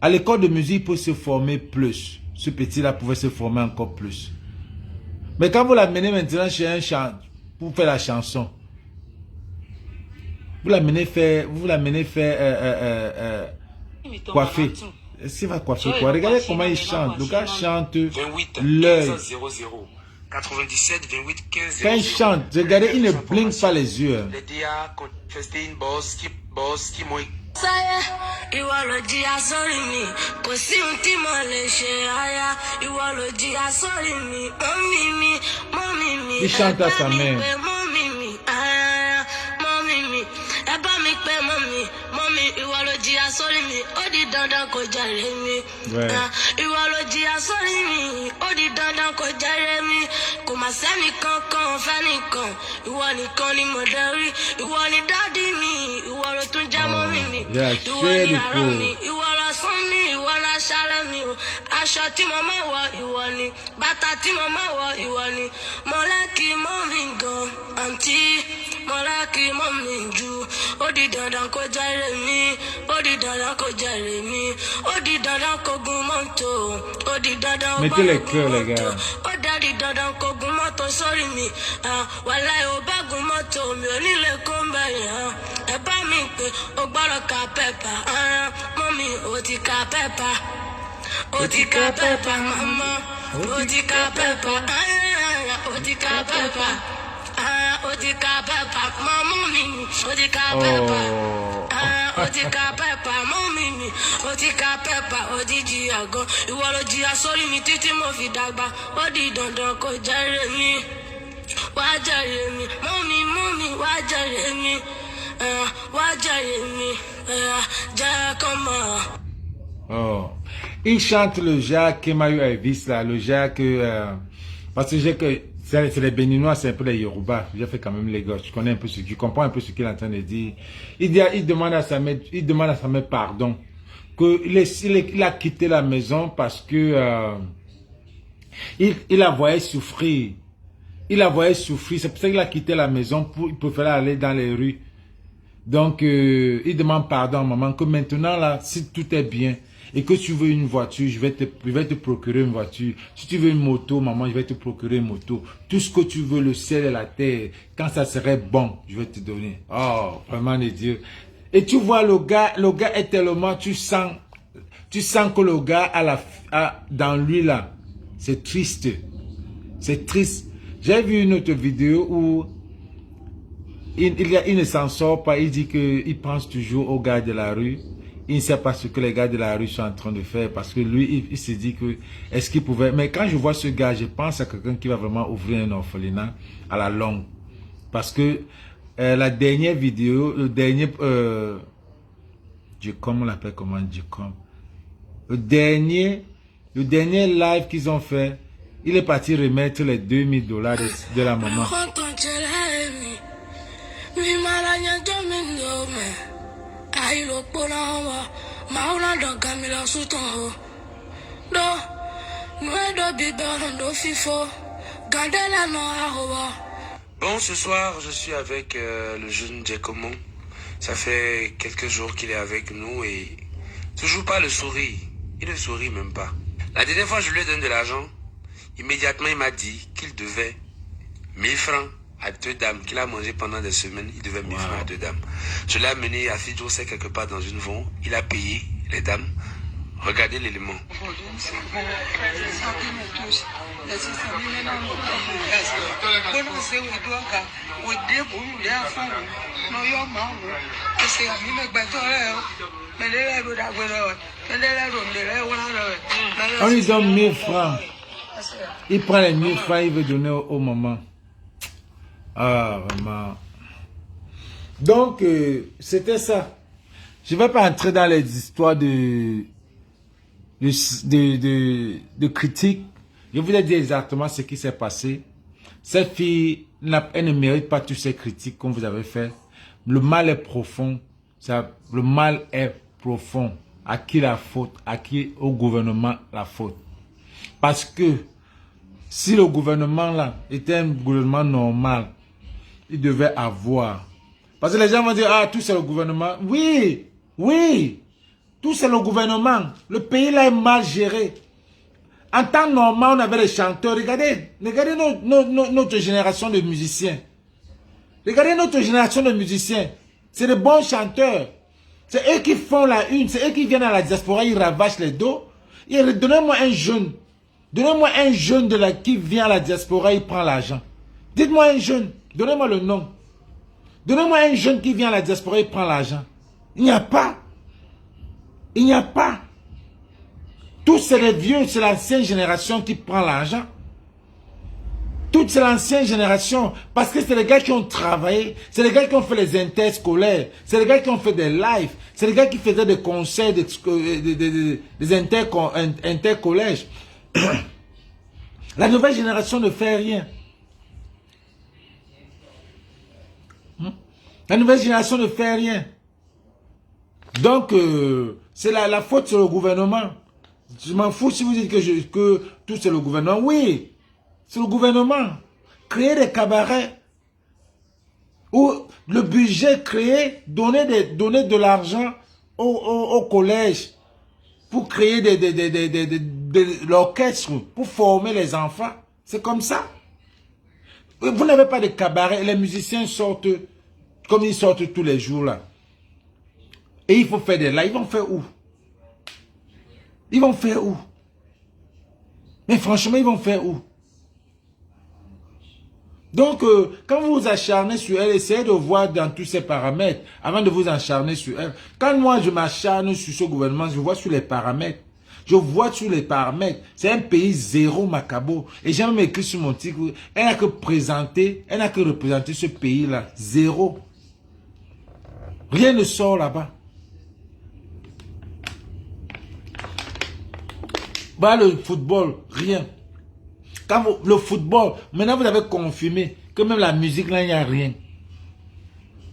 À l'école de musique pour se former plus. Ce petit-là pouvait se former encore plus. Mais quand vous l'amenez maintenant chez un chanteur pour faire la chanson, vous l'amenez faire, coiffer. S'il va coiffer quoi? Regardez comment il chante. Le gars chante 28 l'œil. 00 97 28 15 Quand il chante, regardez, il ne blinque pas les yeux. Les DA contesté une boss qui m'a ìwọ ló jí asọ́rí mi kò sí ohun tí mo lè ṣe aya ìwọ ló jí asọ́rí mi mọ́mí mi Il chante à sa mère. mọ́mí mi ẹ bá mi pé mọ́mí ìwọ ló jí asọ́rí mi ó di dandan kó jàre mi ìwọ ló jí asọ́rí mi ó di dandan kó jàre mi kò má sẹ́ni kankan fẹ́nìkan ìwọ nìkan ni mo darí ìwọ ni dádì mi ìwọ ló tún jẹ́ mọ́mí mi ìwọ ni àárọ̀ mi ìwọ ló sún mi ìwọ ló ṣálẹ̀ mi o aṣọ tí mo máa wọ ìwọ ni bàtà tí mo máa wọ ìwọ ni mo lẹ́kì mọ́mí gan àǹtí mo lẹ́kì mọ́mí jù ó di dandan kó jàre mi ó di dandan kó jàre mi ó di dandan kó gun mọ́tò ó di dandan kó gun mọ́tò ó dádi dandan kó gun mọ́tò sórí mi wàláhì ó bá gun mọ́tò mi ò nílé kó ń bẹ̀rẹ̀ ẹ bá mi pé ó gbọ́dọ̀ ka pẹ́pà mọ́mí ó ti ka pẹ́pà ó ti ka pẹ́pà mama ó ti ka pẹ́pà ó ti ka pẹ́pà ó ti ka pẹ́pà mọ́mú mi ó ti ka pẹ́pà ó ti ka pẹ́pà mọ́mí mi ó ti ka pẹ́pà ó ti jìyà gan ìwọ ló jìyà sórí mi títí mo fi dàgbà ó di dandan kó jàre mi wá jàre mi mọ́mí wá jàre mi wá jàre mi jẹ́ kọ́mọ. Oh, il chante le Jacques Kemayu Elvis là, le Jacques parce que c'est les Béninois, c'est un peu les Yoruba. J'ai fait quand même les gars, je connais un peu je comprends un peu ce qu'il est en train de dire. Il demande à sa mère pardon, que il a quitté la maison parce que il la voyait souffrir. Il la voyait souffrir, c'est pour ça qu'il a quitté la maison il préférait aller dans les rues. Donc, il demande pardon à maman que maintenant, là, si tout est bien et que tu veux une voiture, je vais te procurer une voiture. Si tu veux une moto, maman, je vais te procurer une moto. Tout ce que tu veux, le ciel et la terre, quand ça serait bon, je vais te donner. Oh, vraiment de Dieu. Et tu vois, le gars est tellement, tu sens que le gars dans lui, là, c'est triste. C'est triste. J'ai vu une autre vidéo où il ne s'en sort pas. Il dit qu'il pense toujours aux gars de la rue. Il ne sait pas ce que les gars de la rue sont en train de faire parce que lui, il se dit que est-ce qu'il pouvait... Mais quand je vois ce gars, je pense à quelqu'un qui va vraiment ouvrir un orphelinat à la longue. Parce que la dernière vidéo, le dernier... on l'appelle comment? Le dernier live qu'ils ont fait, il est parti remettre les $2000 de la maman. Bon, ce soir, je suis avec le jeune Giacomo. Ça fait quelques jours qu'il est avec nous et toujours pas le sourire. Il ne sourit même pas. La dernière fois, je lui ai donné de l'argent. Immédiatement, il m'a dit qu'il devait 1000 francs à 2 dames, qu'il a mangé pendant des semaines. Il devait 1000 francs à 2 dames. Je l'ai amené à Fidjosé quelque part dans une vente. Il a payé les dames. Regardez l'élément. On lui donne 1000 francs. Il prend les 1000 francs, il veut donner aux mamans. Ah, vraiment. Donc, c'était ça. Je ne vais pas entrer dans les histoires de critiques. Je vous ai dit exactement ce qui s'est passé. Cette fille, elle ne mérite pas toutes ces critiques qu'on vous avait fait. Le mal est profond. Le mal est profond. À qui la faute? À qui? Au gouvernement la faute. Parce que si le gouvernement là était un gouvernement normal, il devait avoir. Parce que les gens vont dire, ah, tout c'est le gouvernement. Oui, oui. Tout c'est le gouvernement. Le pays là est mal géré. En temps normal, on avait les chanteurs. Regardez notre génération de musiciens. Regardez notre génération de musiciens. C'est de bons chanteurs. C'est eux qui font la une. C'est eux qui viennent à la diaspora, ils ravachent les dos. Donnez-moi un jeune. Donnez-moi un jeune qui vient à la diaspora, il prend l'argent. Dites-moi un jeune. Donnez-moi le nom. Donnez-moi un jeune qui vient à la diaspora, il prend l'argent. Il n'y a pas. Il n'y a pas. Tous c'est les vieux, c'est l'ancienne génération qui prend l'argent. Toute c'est l'ancienne génération. Parce que c'est les gars qui ont travaillé. C'est les gars qui ont fait les interscolaires. C'est les gars qui ont fait des lives. C'est les gars qui faisaient des concerts, des intercollèges. La nouvelle génération ne fait rien. La nouvelle génération ne fait rien. Donc, c'est la faute sur le gouvernement. Je m'en fous si vous dites que tout c'est le gouvernement. Oui, c'est le gouvernement. Créer des cabarets où le budget créé, donner de l'argent au collège pour créer l'orchestre, pour former les enfants. C'est comme ça. Vous n'avez pas de cabaret. Les musiciens sortent comme ils sortent tous les jours là. Et il faut faire des lives. Ils vont faire où? Ils vont faire où? Mais franchement, ils vont faire où? Donc, quand vous vous acharnez sur elle, essayez de voir dans tous ces paramètres avant de vous acharner sur elle. Quand moi, je m'acharne sur ce gouvernement, je vois sur les paramètres. Je vois sur les paramètres. C'est un pays zéro Macabo. Et j'ai même écrit sur mon titre, elle n'a que présenter, elle n'a que représenter ce pays-là. Zéro. Rien ne sort là-bas. Bah, le football, rien. Quand le football, maintenant vous avez confirmé que même la musique là, il n'y a rien.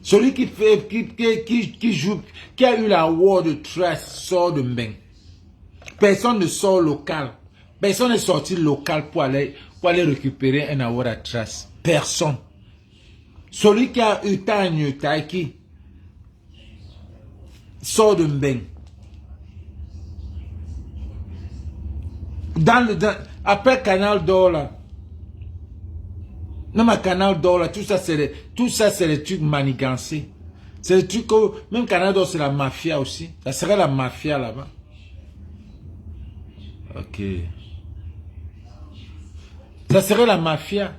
Celui qui joue, qui a eu la World Trust sort de main. Personne ne sort local. Personne n'est sorti local pour aller récupérer un award Trust. Personne. Celui qui a eu Tanya Taiki, sort de Mbeng. Après Canal d'Or là. Même à Canal d'Or là, tout ça c'est les trucs manigancés. C'est les trucs que, même Canal d'Or c'est la mafia aussi. Ça serait la mafia là-bas. Ok. Ça serait la mafia.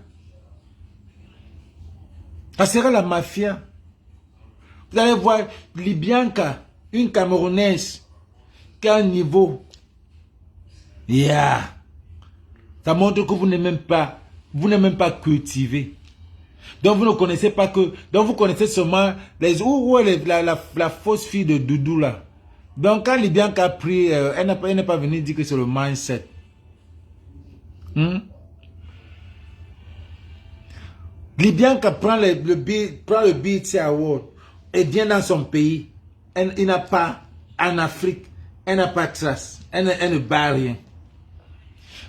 Ça serait la mafia. Vous allez voir Libianca, une Camerounaise, qui a un niveau. Yeah. Ça montre que vous n'êtes même pas cultivé. Donc vous ne connaissez pas que, donc vous connaissez seulement la fausse fille de Doudou là. Donc quand Libianca a pris, elle n'est pas venue dire que c'est le mindset. Libianca prend le BET Award et vient dans son pays. Il n'a pas, en Afrique, elle n'a pas de trace. Elle ne bat rien.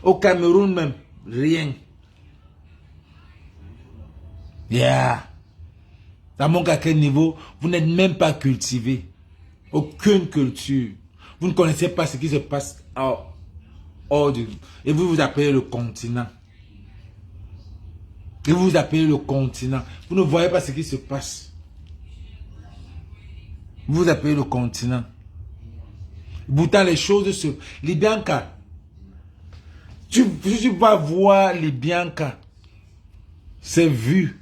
Au Cameroun même, rien. Yeah. Ça montre à quel niveau vous n'êtes même pas cultivé. Aucune culture. Vous ne connaissez pas ce qui se passe hors du... Et vous vous appelez le continent. Et vous vous appelez le continent. Vous ne voyez pas ce qui se passe. Vous vous appelez le continent. Pourtant les choses se... Libianca. Tu vas voir Libianca. C'est vu.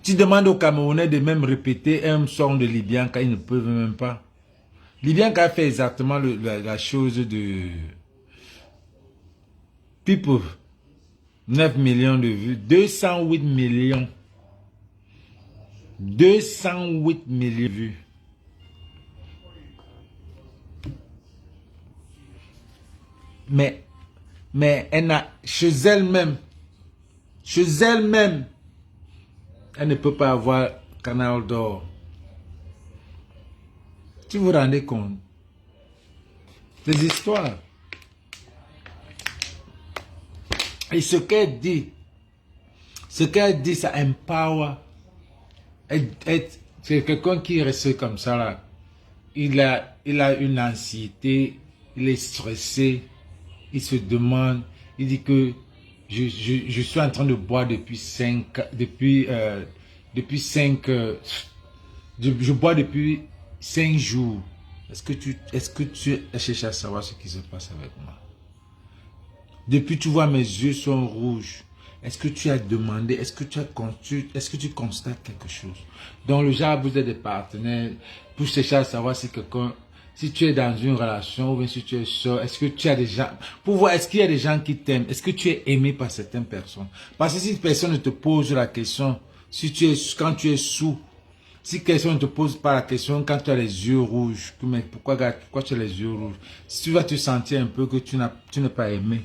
Tu demandes aux Camerounais de même répéter un son de Libianca, ils ne peuvent même pas. Libianca a fait exactement la chose de... People, 9 millions de vues, 208 millions. 208 millions de vues. Mais elle a, chez elle-même, elle ne peut pas avoir Canal d'Or. Tu vous rendez compte? Des histoires. Et ce qu'elle dit, ça empower. C'est quelqu'un qui reste comme ça là. Il a une anxiété, il est stressé, il se demande, il dit que je suis en train de boire je bois depuis 5 jours. Est-ce que tu as cherché à savoir ce qui se passe avec moi? Depuis tu vois mes yeux sont rouges. Est-ce que tu as demandé, est-ce que tu constates quelque chose? Donc le genre, vous êtes des partenaires pour chercher à savoir si quelqu'un, si tu es dans une relation ou bien si tu es seul, est-ce que tu as des gens, pour voir est-ce qu'il y a des gens qui t'aiment, est-ce que tu es aimé par certaines personnes? Parce que si personne ne te pose la question, quand tu es sous, si quelqu'un ne te pose pas la question quand tu as les yeux rouges, mais pourquoi tu as les yeux rouges? Si tu vas te sentir un peu que tu n'es pas aimé.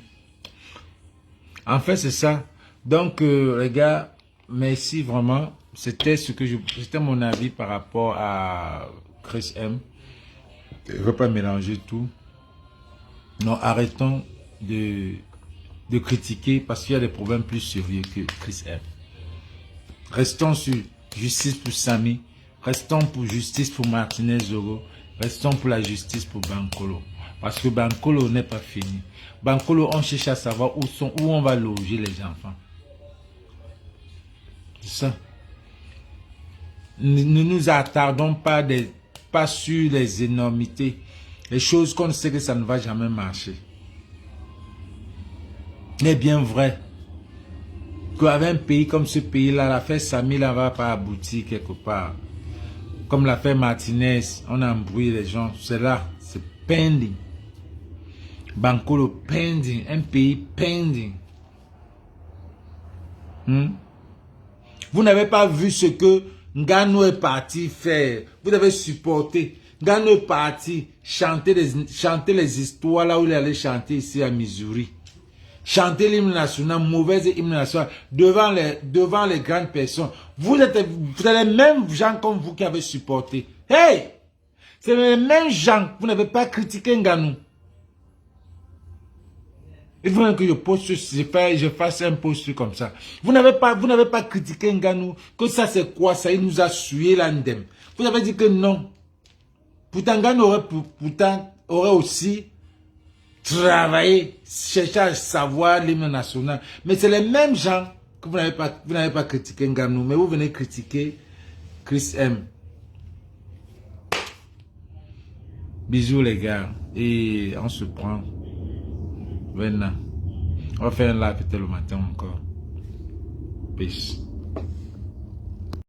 En fait, c'est ça. Donc, les gars, merci vraiment. C'était mon avis par rapport à Chris M. Je ne veux pas mélanger tout. Non, arrêtons de critiquer parce qu'il y a des problèmes plus sérieux que Chris M. Restons sur justice pour Samy. Restons pour justice pour Martinez Zoro. Restons pour la justice pour Bankolo. Parce que Bankolo n'est pas fini. Bankolo, on cherche à savoir où on va loger les enfants. C'est ça. Ne nous attardons pas sur les énormités. Les choses qu'on sait que ça ne va jamais marcher. Il est bien vrai qu'avec un pays comme ce pays-là, l'affaire Samy ne va pas aboutir quelque part. Comme l'affaire Martinez, on a embrouillé les gens. C'est là, c'est pending. Bankolo pending, un pays pending. Vous n'avez pas vu ce que Ngano est parti faire. Vous avez supporté. Ngano est parti chanter les histoires là où il allait chanter ici à Missouri. Chanter l'hymne national, mauvaise hymne national, devant les grandes personnes. Vous êtes les mêmes gens comme vous qui avez supporté. Hey! C'est les mêmes gens. Vous n'avez pas critiqué Ngano. Il faut que je poste, je fasse un post comme ça. Vous n'avez pas critiqué Ngannou, que ça c'est quoi, ça il nous a sué l'andem. Vous avez dit que non. Pourtant Ngannou aurait aussi travaillé, cherché à savoir l'hymne national. Mais c'est les mêmes gens que vous n'avez pas critiqué Ngannou, mais vous venez critiquer Chris M. Bisous les gars, et on se prend. Maintenant, on va faire un live peut-être le matin encore. Peace.